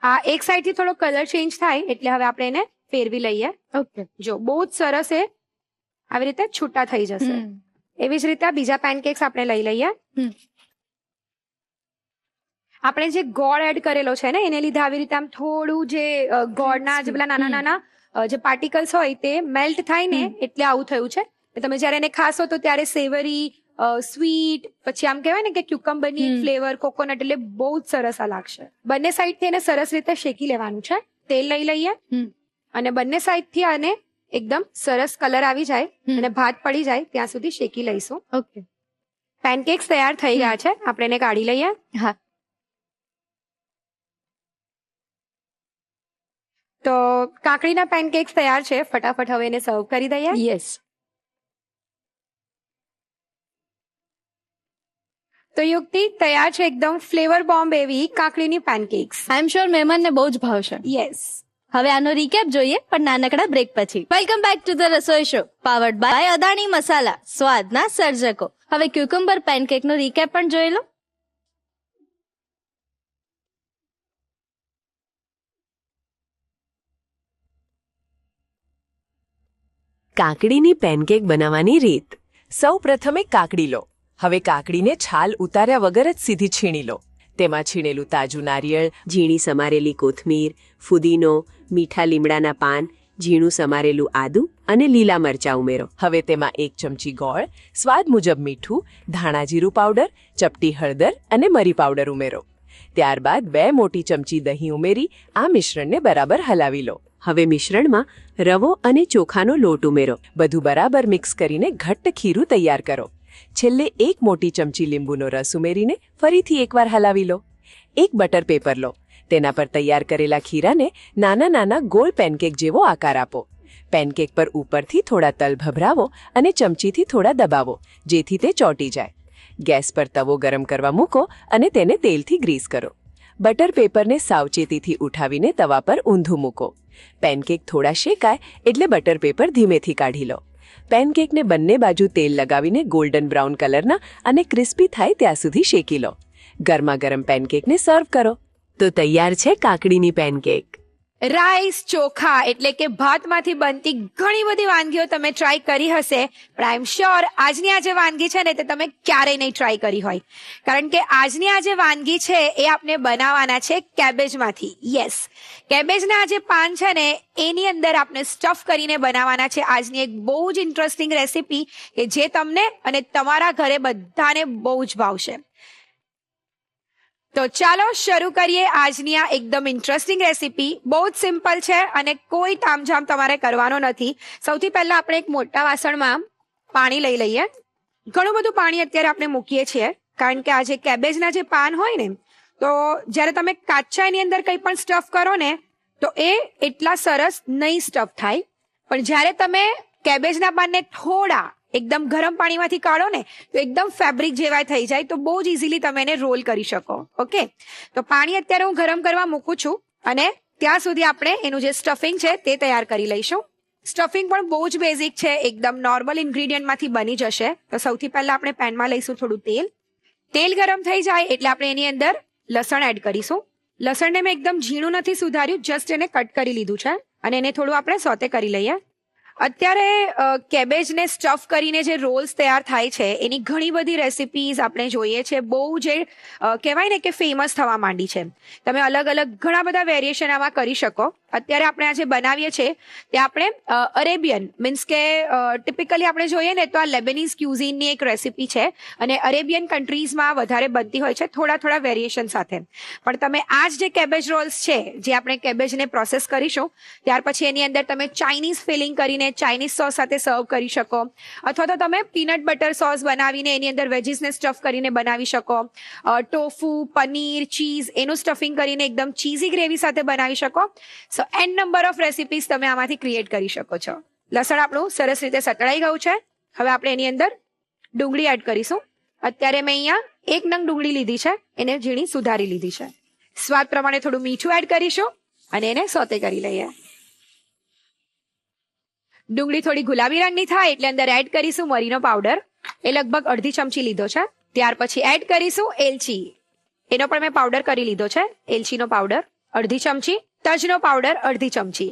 આ એક સાઈડ થી થોડો કલર ચેન્જ થાય એટલે હવે આપણે એને ફેરવી લઈએ. ઓકે. જો બહુ જ સરસ એ આવી રીતે છૂટા થઈ જશે. એવી જ રીતે આ બીજા પેનકેક્સ આપણે લઈ લઈએ. આપણે જે ગોળ એડ કરેલો છે ને એને લીધે આવી રીતે આમ થોડું જે ગોળના જે પેલા નાના નાના જે પાર્ટિકલ્સ હોય તે મેલ્ટ થાય ને એટલે આવું થયું છે. તમે જયારે એને ખાશો તો ત્યારે સેવરી, સ્વીટ, પછી આમ કહેવાય ને કે ક્યુકમ્બરની ફ્લેવર, કોકોનટ, એટલે બહુ જ સરસ આ લાગશે. બંને સાઈડ થી એને સરસ રીતે શેકી લેવાનું છે. તેલ લઈ લઈએ અને બંને સાઈડ થી આને એકદમ સરસ કલર આવી જાય અને ભાત પડી જાય ત્યાં સુધી શેકી લઈશું. ઓકે. પેનકેક્સ તૈયાર થઈ ગયા છે. આપણે એને કાઢી લઈએ. હા. તો કાકડીના પેનકેક્સ તૈયાર છે. ફટાફટ હવે એને સર્વ કરી દઈએ. યસ. તો યુક્તિ તૈયાર છે એકદમ ફ્લેવર બોમ્બ એવી કાકડીની પેનકેક્સ. આઈ એમ શ્યોર મહેમાનને બહુ જ ભાવશે. યસ. હવે આનો રીકેપ જોઈએ પણ નાનકડા બ્રેક પછી. Welcome back to the Rasoi show powered by Adani masala, સ્વાદના સર્જકો. હવે ક્યુકમ્બર પેનકેક નો રીકેપ પણ જોઈ લો. કાકડીની પેનકેક બનાવવાની રીત. સૌ પ્રથમ એક કાકડી લો. હવે કાકડીને છાલ ઉતાર્યા વગર જ સીધી છીણી લો. તેમાં છીણેલું તાજું નારિયેળ, ઝીણી સમારેલી કોથમીર, ફુદીનો, મીઠા લીમડાના પાન, ઝીણું સમારેલું આદુ અને લીલા મરચાં ઉમેરો. હવે તેમાં 1 ચમચી ગોળ, સ્વાદ મુજબ મીઠું, ધાણા જીરું પાવડર, ચપટી હળદર અને મરી પાવડર ઉમેરો. ત્યારબાદ 2 મોટી ચમચી દહીં ઉમેરી આ મિશ્રણને બરાબર હલાવી લો. હવે મિશ્રણમાં રવો અને ચોખાનો લોટ ઉમેરો. બધું બરાબર મિક્સ કરીને ઘટ્ટ ખીરું તૈયાર કરો. છેલ્લે 1 મોટી ચમચી લીંબુનો રસ ઉમેરીને ફરીથી એકવાર હલાવી લો. એક બટર પેપર લો. તેના પર તૈયાર કરેલા ખીરાને નાના નાના ગોળ પેનકેક જેવો આકાર આપો. પેનકેક પર ઉપરથી થોડા તલ ભભરાવો અને ચમચીથી થોડા દબાવો જેથી તે ચોંટી જાય. ગેસ પર તવો ગરમ કરવા મૂકો અને તેને તેલથી ગ્રીસ કરો. બટર પેપરને સાવચેતીથી ઉઠાવીને તવા પર ઊંધું મૂકો. પેનકેક થોડા શેકાય એટલે બટર પેપર ધીમેથી કાઢી લો. પેનકેકને બંને બાજુ તેલ લગાવીને ગોલ્ડન બ્રાઉન કલરના અને ક્રિસ્પી થાય ત્યાં સુધી શેકી લો. ગરમા ગરમ પેનકેકને સર્વ કરો. તો તૈયાર છે કાકડીની પેનકેક. રાઈસ, ચોખા એટલે કે ભાતમાંથી બનતી ઘણી બધી વાનગીઓ તમે ટ્રાય કરી હશે, પણ આઈ એમ શ્યોર આજની આ જે વાનગી છે ને તે તમે ક્યારેય નહીં ટ્રાય કરી હોય. કારણ કે આજની આ જે વાનગી છે એ આપણે બનાવવાના છે કેબેજમાંથી. યસ, કેબેજના આ જે પાન છે ને એની અંદર આપણે સ્ટફ કરીને બનાવવાના છે આજની એક બહુ જ ઇન્ટરેસ્ટિંગ રેસીપી કે જે તમને અને તમારા ઘરે બધાને બહુ જ ભાવશે. તો ચાલો શરૂ કરીએ આજની આ એકદમ ઇન્ટરેસ્ટિંગ રેસીપી. બહુ જ સિમ્પલ છે અને કોઈ તામઝામ તમારે કરવાનો નથી. સૌથી પહેલા આપણે એક મોટા વાસણમાં પાણી લઈ લઈએ. ઘણું બધું પાણી અત્યારે આપણે મૂકીએ છીએ કારણ કે આ જે કેબેજના જે પાન હોય ને તો જ્યારે તમે કાચા એની અંદર કંઈ પણ સ્ટફ કરો ને તો એ એટલા સરસ નહીં સ્ટફ થાય. પણ જ્યારે તમે કેબેજના પાનને થોડા એકદમ ગરમ પાણીમાંથી કાઢો ને તો એકદમ ફેબ્રિક જેવા થઈ જાય, તો બહુ જ ઇઝીલી તમે એને રોલ કરી શકો. ઓકે, તો પાણી અત્યારે હું ગરમ કરવા મૂકું છું અને ત્યાં સુધી આપણે એનું જે સ્ટફિંગ છે તે તૈયાર કરી લઈશું. સ્ટફિંગ પણ બહુ જ બેઝિક છે, એકદમ નોર્મલ ઇન્ગ્રીડિયન્ટમાંથી બની જશે. તો સૌથી પહેલા આપણે પેનમાં લઈશું થોડું તેલ. તેલ ગરમ થઈ જાય એટલે આપણે એની અંદર લસણ એડ કરીશું. લસણને મેં એકદમ ઝીણું નથી સુધાર્યું, જસ્ટ એને કટ કરી લીધું છે અને એને થોડું આપણે સોતે કરી લઈએ. અત્યારે કેબેજને સ્ટફ કરીને જે રોલ્સ તૈયાર થાય છે એની ઘણી બધી રેસિપીઝ આપણે જોઈએ છે, બહુ જે કહેવાય ને કે ફેમસ થવા માંડી છે. તમે અલગ અલગ ઘણા બધા વેરિએશન આમાં કરી શકો. અત્યારે આપણે આ જે બનાવીએ છીએ તે આપણે અરેબિયન મીન્સ કે ટિપિકલી આપણે જોઈએ ને તો આ લેબનીઝ ક્યુઝિનની એક રેસિપી છે અને અરેબિયન કન્ટ્રીઝમાં વધારે બનતી હોય છે થોડા થોડા વેરિએશન સાથે. પણ તમે આ જે કેબેજ રોલ્સ છે જે આપણે કેબેજને પ્રોસેસ કરીશું ત્યાર પછી એની અંદર તમે ચાઇનીઝ ફિલિંગ કરીને ચાઇનીઝ સોસ સાથે સર્વ કરી શકો, અથવા તો તમે પીનટ બટર સોસ બનાવીને એની અંદર વેજીસને સ્ટફ કરીને બનાવી શકો. ટોફુ, પનીર, ચીઝ એનું સ્ટફિંગ કરીને એકદમ ચીઝી ગ્રેવી સાથે બનાવી શકો. સો એન નંબર ઓફ રેસિપીઝ તમે આમાંથી ક્રિએટ કરી શકો છો. લસણ આપણું સરસ રીતે સતળાઈ ગયું છે. હવે આપણે એની અંદર ડુંગળી એડ કરીશું. અત્યારે મેં અહીંયા 1 નંગ ડુંગળી લીધી છે, એને ઝીણી સુધારી લીધી છે. સ્વાદ પ્રમાણે થોડું મીઠું એડ કરીશું અને એને સોતે કરી લઈએ. ડુંગળી થોડી ગુલાબી રંગની થાય એટલે અંદર એડ કરીશું મરીનો પાવડર. એ લગભગ અડધી ચમચી લીધો છે. ત્યાર પછી એડ કરીશું એલચી. એનો પણ મેં પાવડર કરી લીધો છે. એલચીનો પાવડર અડધી ચમચી, તજનો પાવડર અડધી ચમચી.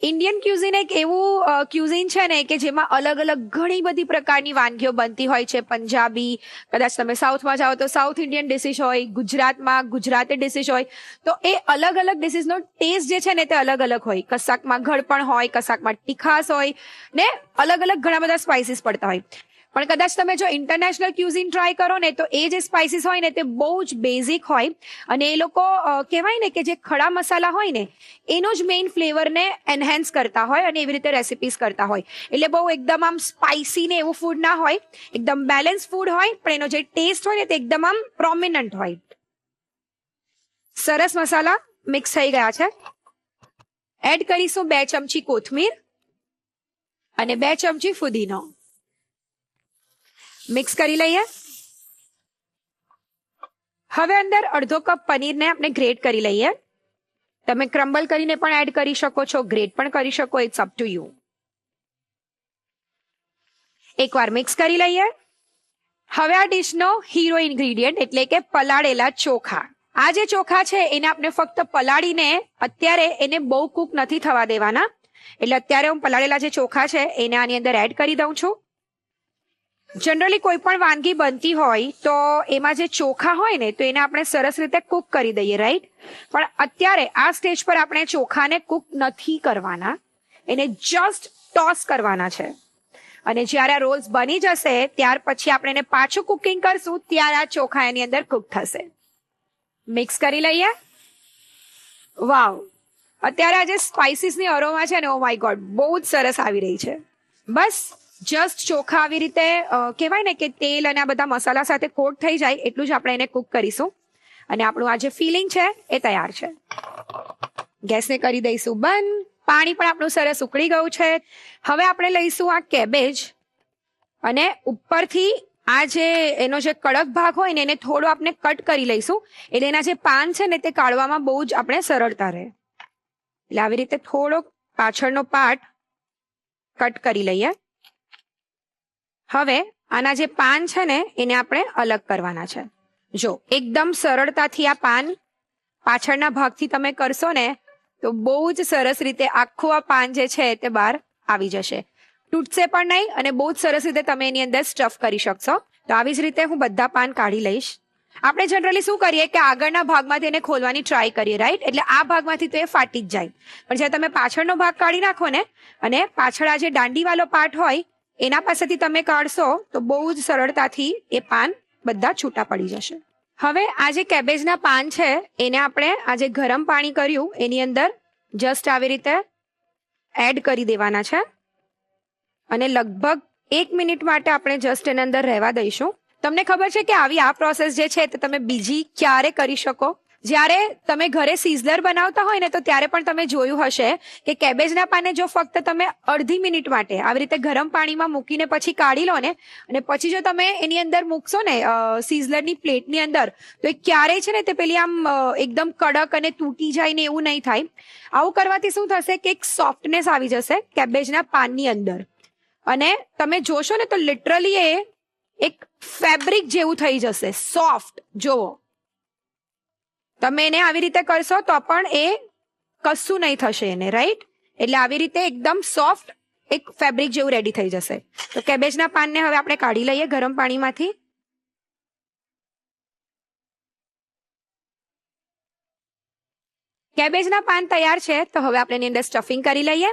ઇન્ડિયન ક્યુઝિન એક એવું ક્યુઝિન છે ને કે જેમાં અલગ અલગ ઘણી બધી પ્રકારની વાનગીઓ બનતી હોય છે. પંજાબી, કદાચ તમે સાઉથમાં જાઓ તો સાઉથ ઇન્ડિયન ડિશિસ હોય, ગુજરાતમાં ગુજરાતી ડિશિસ હોય. તો એ અલગ અલગ ડિશિસનો ટેસ્ટ જે છે ને તે અલગ અલગ હોય. કશાકમાં ગળપણ હોય, કશાકમાં તીખાસ હોય ને અલગ અલગ ઘણા બધા સ્પાઇસીસ પડતા હોય. પણ કદાચ તમે જો ઇન્ટરનેશનલ ક્યુઝિન ટ્રાય કરો ને તો એ જે સ્પાઇસીસ હોય ને તે બહુ જ બેઝિક હોય અને એ લોકો કહેવાય ને કે જે ખડા મસાલા હોય ને એનો જ મેઇન ફ્લેવરને એન્હાન્સ કરતા હોય અને એવી રીતે રેસિપીસ કરતા હોય. એટલે બહુ એકદમ આમ સ્પાઇસી ને એવું ફૂડ ના હોય, એકદમ બેલેન્સ ફૂડ હોય, પણ એનો જે ટેસ્ટ હોય ને તે એકદમ આમ પ્રોમિનન્ટ હોય. સરસ મસાલા મિક્સ થઈ ગયા છે. એડ કરીશું 2 ચમચી કોથમીર અને 2 ચમચી ફુદીનો. મિક્સ કરી લઈએ. હવે અંદર અડધો કપ પનીરને આપણે ગ્રેટ કરી લઈએ. તમે ક્રમ્બલ કરીને પણ એડ કરી શકો છો, ગ્રેટ પણ કરી શકો, ઇટ્સ અપ ટુ યુ. એકવાર મિક્સ કરી લઈએ. હવે આ ડિશનો હીરો ઇન્ગ્રેડિયન્ટ એટલે કે પલાળેલા ચોખા. આ જે ચોખા છે એને આપણે ફક્ત પલાળીને અત્યારે એને બહુ કૂક નથી થવા દેવાના. એટલે અત્યારે હું પલાળેલા જે ચોખા છે એને આની અંદર એડ કરી દઉં છું. જનરલી કોઈ પણ વાનગી બનતી હોય તો એમાં જે ચોખા હોય ને તો એને આપણે સરસ રીતે કૂક કરી દઈએ, રાઈટ? પણ અત્યારે આ સ્ટેજ પર આપણે ચોખાને કૂક નથી કરવાના, એને જસ્ટ ટોસ કરવાના છે. અને જ્યારે આ રોલ્સ બની જશે ત્યાર પછી આપણે એને પાછું કુકિંગ કરશું ત્યારે આ ચોખા એની અંદર કૂક થશે. મિક્સ કરી લઈએ. વાવ, અત્યારે આ જે સ્પાઇસીસની અરોમા છે ને, ઓ માય ગોડ, બહુ જ સરસ આવી રહી છે. બસ જસ્ટ ચોખા આવી રીતે કહેવાય ને કે તેલ અને આ બધા મસાલા સાથે કોટ થઈ જાય એટલું જ આપણે એને કૂક કરીશું અને આપણું આ જે ફિલિંગ છે એ તૈયાર છે. ગેસને કરી દઈશું બંધ. પાણી પણ આપણું સરસ ઉકળી ગયું છે. હવે આપણે લઈશું આ કેબેજ અને ઉપરથી આ જે એનો જે કડક ભાગ હોય ને એને થોડો આપણે કટ કરી લઈશું એટલે એના જે પાન છે ને તે કાઢવામાં બહુ જ આપણે સરળતા રહે. એટલે આવી રીતે થોડો પાછળનો પાર્ટ કટ કરી લઈએ. હવે આના જે પાન છે ને એને આપણે અલગ કરવાના છે. જો એકદમ સરળતાથી આ પાન પાછળના ભાગથી તમે કરશો ને તો બહુ જ સરસ રીતે આખું આ પાન જે છે તે બહાર આવી જશે. તૂટશે પણ નહીં અને બહુ જ સરસ રીતે તમે એની અંદર સ્ટફ કરી શકશો. તો આવી જ રીતે હું બધા પાન કાઢી લઈશ. આપણે જનરલી શું કરીએ કે આગળના ભાગમાંથી એને ખોલવાની ટ્રાય કરીએ, રાઈટ? એટલે આ ભાગમાંથી તો એ ફાટી જ જાય. પણ જ્યારે તમે પાછળનો ભાગ કાઢી નાખો ને અને પાછળ આ જે દાંડીવાળો પાર્ટ હોય એના પાસેથી તમે કાઢશો તો બહુ જ સરળતાથી એ પાન બધા છૂટા પડી જશે. હવે આ જે કેબેજના પાન છે એને આપણે આ જે ગરમ પાણી કર્યું એની અંદર જસ્ટ આવી રીતે એડ કરી દેવાના છે અને લગભગ 1 મિનિટ માટે આપણે જસ્ટ એના અંદર રહેવા દઈશું. તમને ખબર છે કે આવી આ પ્રોસેસ જે છે તે તમે બીજી ક્યારે કરી શકો? જ્યારે તમે ઘરે સિઝલર બનાવતા હોય ને તો ત્યારે પણ તમે જોયું હશે કે કેબેજના પાને જો ફક્ત તમે અડધી મિનિટ માટે આવી રીતે ગરમ પાણીમાં મૂકીને પછી કાઢી લો ને અને પછી જો તમે એની અંદર મૂકશો ને સિઝલરની પ્લેટની અંદર તો એ ક્યારેય છે ને તે પેલી આમ એકદમ કડક અને તૂટી જાય ને એવું નહીં થાય. આવું કરવાથી શું થશે કે એક સોફ્ટનેસ આવી જશે કેબેજના પાનની અંદર અને તમે જોશો ને તો લિટરલી એ એક ફેબ્રિક જેવું થઈ જશે, સોફ્ટ. જોવો, તમે એને આવી રીતે કરશો તો પણ એ કશું નહીં થશે એને, રાઈટ? એટલે આવી રીતે એકદમ સોફ્ટ એક ફેબ્રિક જેવું રેડી થઈ જશે. તો કેબેજના પાનને હવે આપણે કાઢી લઈએ ગરમ પાણીમાંથી. કેબેજના પાન તૈયાર છે. તો હવે આપણે એની અંદર સ્ટફિંગ કરી લઈએ.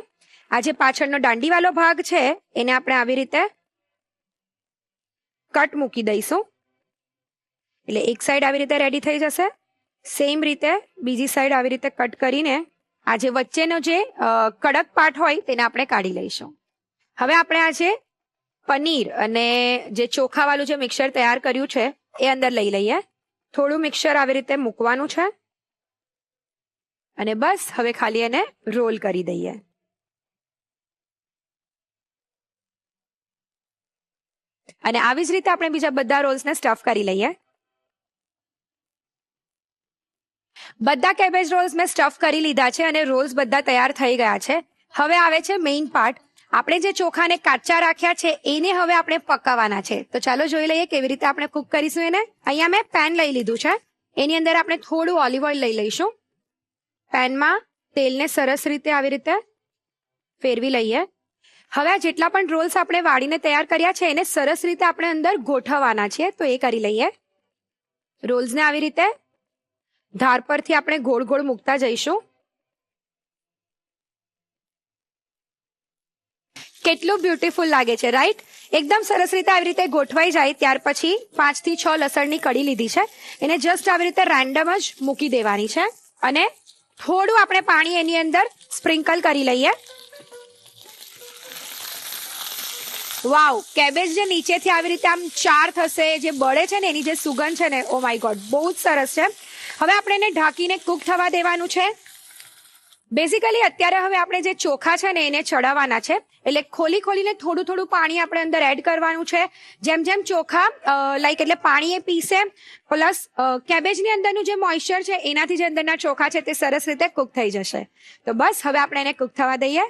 આ જે પાછળનો દાંડીવાળો ભાગ છે એને આપણે આવી રીતે કટ મૂકી દઈશું એટલે એક સાઈડ આવી રીતે રેડી થઈ જશે. સેમ રીતે બીજી સાઈડ આવી રીતે કટ કરીને આ જે વચ્ચેનો જે કડક પાર્ટ હોય તેને આપણે કાઢી લઈશું. હવે આપણે આ જે પનીર અને જે ચોખાવાળું જે મિક્સર તૈયાર કર્યું છે એ અંદર લઈ લઈએ. થોડું મિક્સર આવી રીતે મૂકવાનું છે અને બસ હવે ખાલી એને રોલ કરી દઈએ. અને આવી જ રીતે આપણે બીજા બધા રોલ્સને સ્ટફ કરી લઈએ. બધા કેબેજ રોલ્સ મેં સ્ટફ કરી લીધા છે અને રોલ્સ બધા તૈયાર થઈ ગયા છે. હવે આવે છે મેઇન પાર્ટ. આપણે જે ચોખાને કાચા રાખ્યા છે એને હવે આપણે પકાવવાના છે. તો ચાલો જોઈ લઈએ કેવી રીતે આપણે કુક કરીશું એને. અહીંયા મેં પેન લઈ લીધું છે. એની અંદર આપણે થોડું ઓલિવ ઓઇલ લઈ લઈશું. પેનમાં તેલને સરસ રીતે આવી રીતે ફેરવી લઈએ. હવે આ જેટલા પણ રોલ્સ આપણે વાળીને તૈયાર કર્યા છે એને સરસ રીતે આપણે અંદર ગોઠવવાના છે. તો એ કરી લઈએ. રોલ્સને આવી રીતે ધાર પરથી આપણે ગોળ ગોળ મૂકતા જઈશું. કેટલું બ્યુટીફુલ લાગે છે, રાઈટ? એકદમ સરસ રીતે આવી રીતે ગોઠવાઈ જાય ત્યાર પછી 5 થી 6 લસણની કળી લીધી છે. એને જસ્ટ આવી રીતે રેન્ડમ જ મૂકી દેવાની છે અને થોડું આપણે પાણી એની અંદર સ્પ્રિંકલ કરી લઈએ. વાવ, કેબેજ જે નીચેથી આવી રીતે આમ ચાર થશે, જે બળે છે ને એની જે સુગંધ છે ને, ઓ માય ગોડ, બહુ જ સરસ છે. હવે આપણે એને ઢાંકીને કુક થવા દેવાનું છે. બેઝિકલી અત્યારે હવે આપણે જે ચોખા છે ને એને ચડાવવાના છે, એટલે ખોલીને થોડું થોડું પાણી આપણે અંદર એડ કરવાનું છે. જેમ જેમ ચોખા એટલે પાણી એ પીસે, પ્લસ કેબેજની અંદરનું જે મોઇશ્ચર છે એનાથી જે અંદરના ચોખા છે તે સરસ રીતે કુક થઈ જશે. તો બસ હવે આપણે એને કુક થવા દઈએ.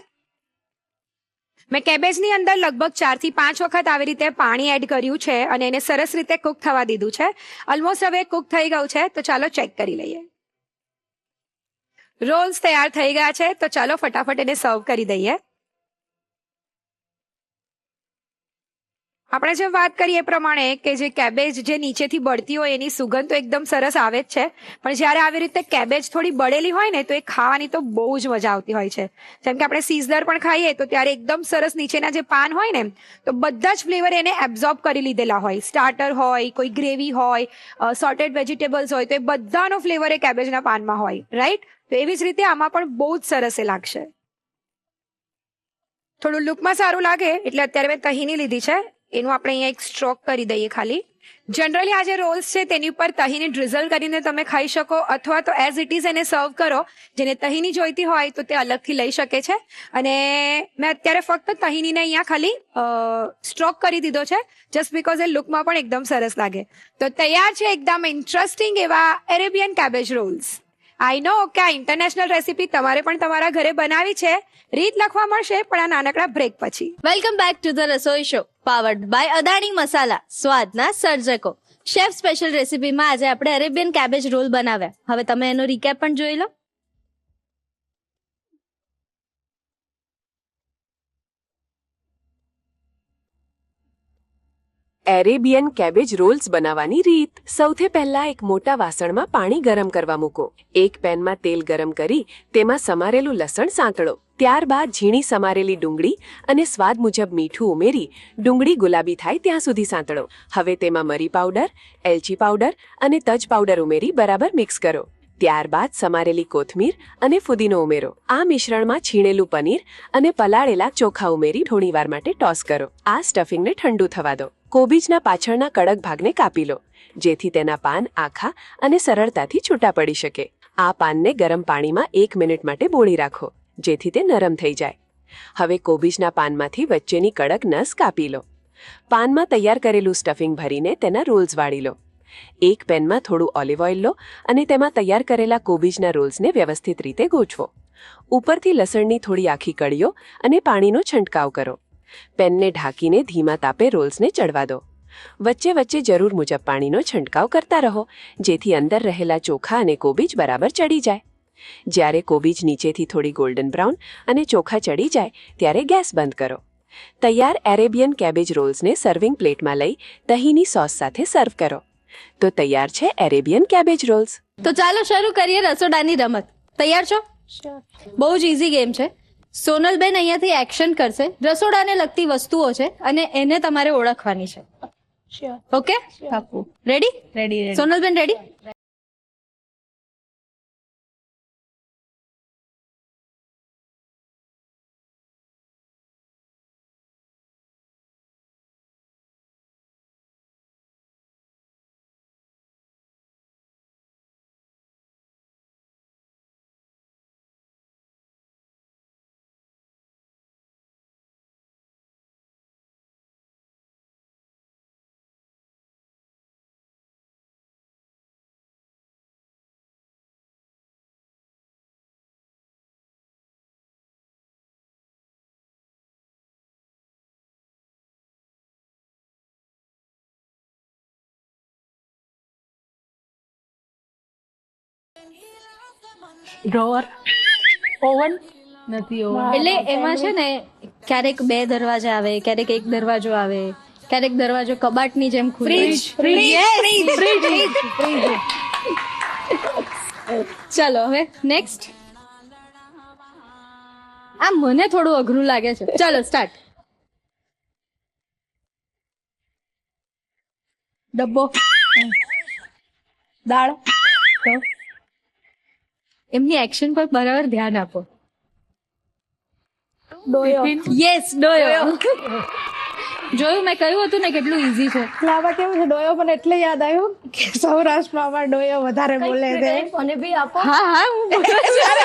મેં કેબેજની અંદર લગભગ 4 થી 5 વખત આવી રીતે પાણી એડ કર્યું છે અને એને સરસ રીતે કુક થવા દીધું છે. ઓલમોસ્ટ હવે કુક થઈ ગયું છે. તો ચાલો ચેક કરી લઈએ. રોલ્સ તૈયાર થઈ ગયા છે. તો ચાલો ફટાફટ એને સર્વ કરી દઈએ. આપણે જે વાત કરીએ એ પ્રમાણે કે જે કેબેજ જે નીચેથી બળતી હોય એની સુગંધ તો એકદમ સરસ આવે જ છે, પણ જ્યારે આવી રીતે કેબેજ થોડી બળેલી હોય ને તો એ ખાવાની તો બહુ જ મજા આવતી હોય છે. જેમ કે આપણે સિઝલર પણ ખાઈએ તો ત્યારે એકદમ સરસ નીચેના જે પાન હોય ને તો બધા જ ફ્લેવર એને એબ્ઝોર્બ કરી લીધેલા હોય. સ્ટાર્ટર હોય, કોઈ ગ્રેવી હોય, સોર્ટેડ વેજીટેબલ્સ હોય, તો એ બધાનો ફ્લેવર એ કેબેજના પાનમાં હોય, રાઈટ? તો એવી જ રીતે આમાં પણ બહુ જ સરસ એ લાગશે. થોડું લુકમાં સારું લાગે એટલે અત્યારે મેં તહીની લીધી છે, એનું આપણે અહીંયા એક સ્ટ્રોક કરી દઈએ ખાલી. જનરલી આ જે રોલ્સ છે તેની ઉપર તહીની ડ્રિઝલ કરીને તમે ખાઈ શકો, અથવા તો એઝ ઇટ ઇઝ એને સર્વ કરો. જેને તહીની જોઈતી હોય તો તે અલગથી લઈ શકે છે. અને મેં અત્યારે ફક્ત તહીનીને અહીંયા ખાલી સ્ટ્રોક કરી દીધો છે, જસ્ટ બીકોઝ એ લુકમાં પણ એકદમ સરસ લાગે. તો તૈયાર છે એકદમ ઇન્ટરેસ્ટિંગ એવા એરેબિયન કેબેજ રોલ્સ. આઈ નો કે આ ઇન્ટરનેશનલ રેસીપી તમારે પણ તમારા ઘરે બનાવી છે. રીત લખવા મળશે પણ આ નાનકડા બ્રેક પછી. Welcome back to the Rasoi show, powered by Adani masala, સ્વાદના સર્જકો. શેફ સ્પેશિયલ રેસીપીમાં આજે આપણે અરેબિયન કેબેજ રોલ બનાવ્યા. હવે તમે એનો રીકેપ પણ જોઈ લો. એરેબિયન કેબેજ રોલ્સ બનાવવાની રીત. સૌથી પહેલા એક મોટા વાસણમાં પાણી ગરમ કરવા મૂકો. એક પેનમાં તેલ ગરમ કરી તેમાં સમારેલું લસણ સાંતળો. ત્યારબાદ ઝીણી સમારેલી ડુંગળી અને સ્વાદ મુજબ મીઠું ઉમેરી ડુંગળી ગુલાબી થાય ત્યાં સુધી સાંતળો. હવે તેમાં મરી પાવડર, એલચી પાવડર અને તજ પાવડર ઉમેરી બરાબર મિક્સ કરો. ત્યારબાદ સમારેલી કોથમીર અને ફુદીનો ઉમેરો. આ મિશ્રણમાં છીણેલું પનીર અને પલાળેલા ચોખા ઉમેરી થોડીવાર માટે ટોસ કરો. આ સ્ટફિંગને ઠંડુ થવા દો. કોબીજના પાછળના કડક ભાગને કાપી લો, જેથી તેના પાન આખા અને સરળતાથી છૂટા પડી શકે. આ પાનને ગરમ પાણીમાં 1 મિનિટ માટે બોળી રાખો, જેથી તે નરમ થઈ જાય. હવે કોબીજના પાનમાંથી વચ્ચેની કડક નસ કાપી લો. પાનમાં તૈયાર કરેલું સ્ટફિંગ ભરીને તેના રોલ્સ વાળી લો. એક પેનમાં થોડું ઓલિવ ઓઇલ લો અને તેમાં તૈયાર કરેલા કોબીજના રોલ્સને વ્યવસ્થિત રીતે ગોઠવો. ઉપરથી લસણની થોડી આખી કળીઓ અને પાણીનો છંટકાવ કરો. પેનને ઢાંકીને ધીમા તાપે રોલ્સને ચડવા દો. વચ્ચે વચ્ચે જરૂર મુજબ પાણીનો છંટકાવ કરતા રહો, જેથી અંદર રહેલા ચોખા અને કોબીજ બરાબર ચડી જાય. જ્યારે કોબીજ નીચેથી થોડી ગોલ્ડન બ્રાઉન અને ચોખા ચડી જાય ત્યારે ગેસ બંધ કરો. તૈયાર એરેબિયન કેબેજ રોલ્સને સર્વિંગ પ્લેટમાં લઈ દહીંની સોસ સાથે સર્વ કરો. તો તૈયાર છે એરેબિયન કેબેજ રોલ્સ. તો ચાલો શરૂ કરીએ રસોડાની રમત. તૈયાર છો? બહુ જ ઇઝી ગેમ છે. સોનલબેન અહીંયાથી એક્શન કરશે. રસોડાને લગતી વસ્તુઓ છે અને એને તમારે ઓળખવાની છે. Okay, ready? રેડી. સોનલબેન રેડી? ડ્રોવર, ઓવન, નથી ઓવન. એટલે એમાં છે ને ક્યારેક 2 દરવાજા આવે, ક્યારેક 1 દરવાજો આવે, ક્યારેક દરવાજો કબાટની જેમ ખુલે. ચલો હવે નેક્સ્ટ. આ મને થોડું અઘરું લાગે છે. ચલો સ્ટાર્ટ. ડબ્બો, દાળ, એમની એક્શન પર બરાબર ધ્યાન આપો. ડોયો. યસ, ડોયો. જોયું મેં કહ્યું હતું ને કેટલું ઈઝી છે. આમાં કેવું છે, ડોયો મને એટલે યાદ આવ્યું કે સૌરાષ્ટ્રમાં અમાર ડોયો વધારે બોલે છે. મને બી આપો. હા હા હું બોલું છું.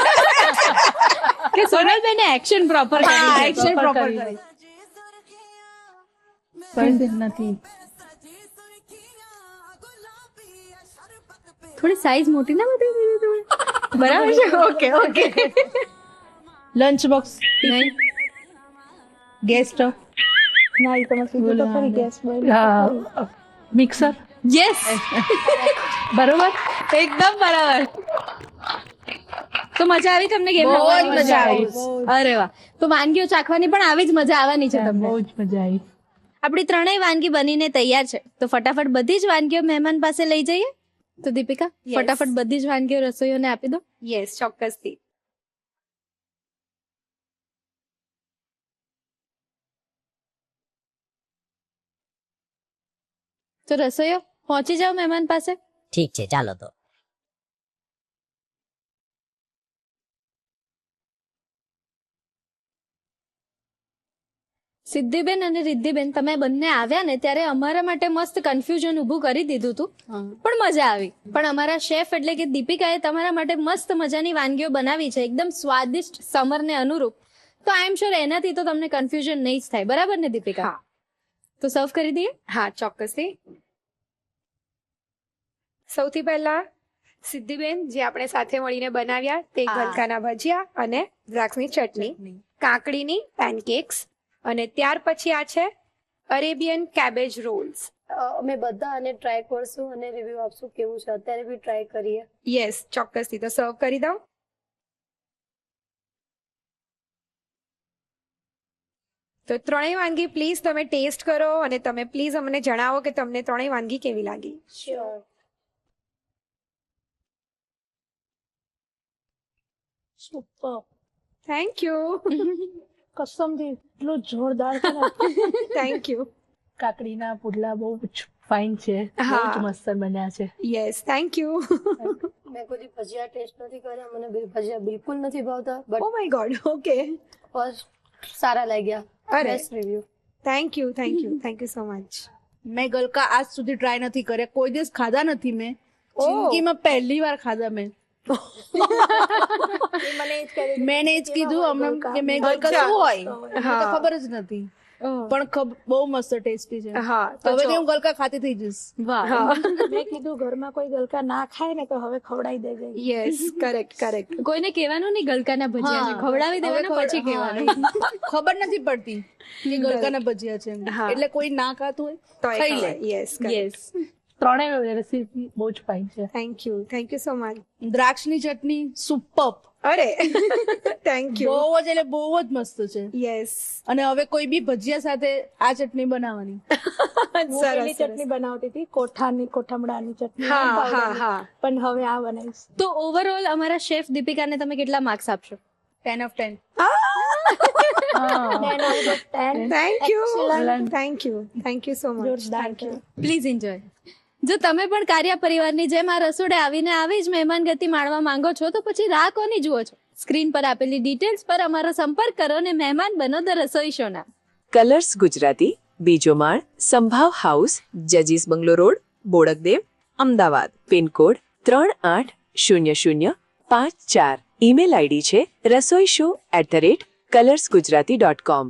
કે સોનલબેને એક્શન પ્રોપર કરી છે. એક્શન પ્રોપર કરી. નથી. થોડી સાઈઝ મોટી ના બતાવી દીધી તમે? બરાબર છે. Okay okay. લંચ બોક્સ, નહીં. ગેસ સ્ટવ, ના, ઈ તમે કીધું તો ખરી ગેસ બોલ. મિક્સર. યસ, બરોબર. એકદમ બરાબર. તો મજા આવી તમને ગેમ બહુ જ રમવાની? મજા આવી. અરે વાહ. તો વાનગીઓ ચાખવાની પણ આવી જ મજા આવવાની છે તમને. બહુ જ મજા આવી. આપણી ત્રણેય વાનગી બનીને તૈયાર છે. તો ફટાફટ બધી જ વાનગીઓ મહેમાન પાસે લઈ જઈએ. તો દીપિકા, Yes. ફટાફટ બધી જ વાનગીઓ રસોઈઓને આપી દો. યસ, ચોક્કસથી. તો રસોઈઓ પહોંચી જાઓ મહેમાન પાસે. ઠીક છે, ચાલો તો. સિદ્ધિબેન અને રિદ્ધિબેન, તમે બંને આવ્યા ને ત્યારે અમારા માટે મસ્ત કન્ફ્યુઝન ઊભું કરી દીધું હતું, પણ મજા આવી. પણ અમારા શેફ એટલે કે દીપિકાએ તમારા માટે મસ્ત મજાની વાનગીઓ બનાવી છે, એકદમ સ્વાદિષ્ટ, સમરને અનુરૂપ. તો આઈ એમ શ્યોર એનાથી તો તમને કન્ફ્યુઝન નહીં જ થાય. બરાબર ને દીપિકા? હા. તો સર્વ કરી દઈએ. હા, ચોક્કસથી. સૌથી પહેલા સિદ્ધિબેન, જે આપણે સાથે મળીને બનાવ્યા તે ગલકાના ભજીયા અને દ્રાક્ષની ચટણી, કાકડીની પેનકેક્સ, અને ત્યાર પછી આ છે અરેબિયન કેબેજ રોલ્સ. અમે બધા આને ટ્રાય કરશું અને રિવ્યુ આપશું કેવું છે. અત્યારે બી ટ્રાય કરીએ. યસ, ચોક્કસથી. તો સર્વ કરી દઉં. તો ત્રણેય વાનગી પ્લીઝ તમે ટેસ્ટ કરો અને તમે પ્લીઝ અમને જણાવો કે તમને ત્રણેય વાનગી કેવી લાગી. શ્યોર. સુપર. Thank you. કસમથી એટલું જોરદાર છે ને. Thank you. કાકડીના પુડલા બહુ ફાઇન છે. બહુ હા. જ મસ્ત બન્યા છે. Yes, thank you. મેં કોઈ ભજીયા ટેસ્ટ નથી કર્યા. મને ભજીયા બિલકુલ નથી ભાવતા. ઓ બટ માય ગોડ. ઓકે. સારા લાગ્યા. અરે. Best review. Thank you, thank you, thank you so much. મેં ગલકા આજ સુધી ટ્રાય નથી કર્યા, કોઈ દિવસ ખાધા નથી મેં. જિંદગીમાં પહેલી વાર ખાધા મેં. મને એ જ કહી મેં એ જ કીધું હમણાં કે મેં ગલકા શું હોય મને તો ખબર જ નથી, પણ બહુ મસ્ત ટેસ્ટી છે. હા, હવે તો હું ગલકા ખાતી થઈ જઈશ. વાહ. મેં કીધું ઘરમાં કોઈ ગલકા ના ખાય ને તો હવે ખવડાવી દેજે. Yes, correct, correct. કોઈને કહેવાનું નહીં ગલકાના ભજીયા છે, ખવડાવી દેવાના પછી કહેવાનું. ખબર નથી પડતી કે ગલકાના ભજીયા છે એમ. હા. એટલે કોઈ ના ખાતું હોય તો ખાઈ લે. Yes, yes. ત્રણેય રેસીપી બહુ જ ફાઇન છે. Thank you so much. દ્રાક્ષની ચટણી સુપર. અરે થેન્ક યુ. બહુ જ એટલે બહુ જ મસ્ત છે. યસ, અને હવે કોઈ બી ભજીયા સાથે આ ચટણી બનાવવાની. હું પેલી ચટણી બનાવતી હતી, કોઠામડાની ચટણી. હા, powder હા, ની. હા. પણ હવે આ બનાવીશ. તો ઓવરઓલ અમારા શેફ દીપિકાને તમે કેટલા માર્ક્સ આપશો? 10 of 10. Then I got 10. Thank you, Excellent. Thank you so much. જોરદાર છે. Please enjoy. જો તમે પણ કારિયા પરિવારની જેમ આ રસોડે આવીને આવી જ મહેમાન ગતિ માણવા માંગો છો તો પછી રાહ કોની જુઓ છો? સ્ક્રીન પર આપેલી ડિટેલ્સ પર અમારો સંપર્ક કરો અને મહેમાન બનો ધ રસોઈ શોના. કલર્સ ગુજરાતી, બીજો માળ, સંભાવ હાઉસ, જજીસ bungalow road, Bodakdev, Ahmedabad. Pincode 380054. Email ID છે rasoishow@colorsgujarati.com.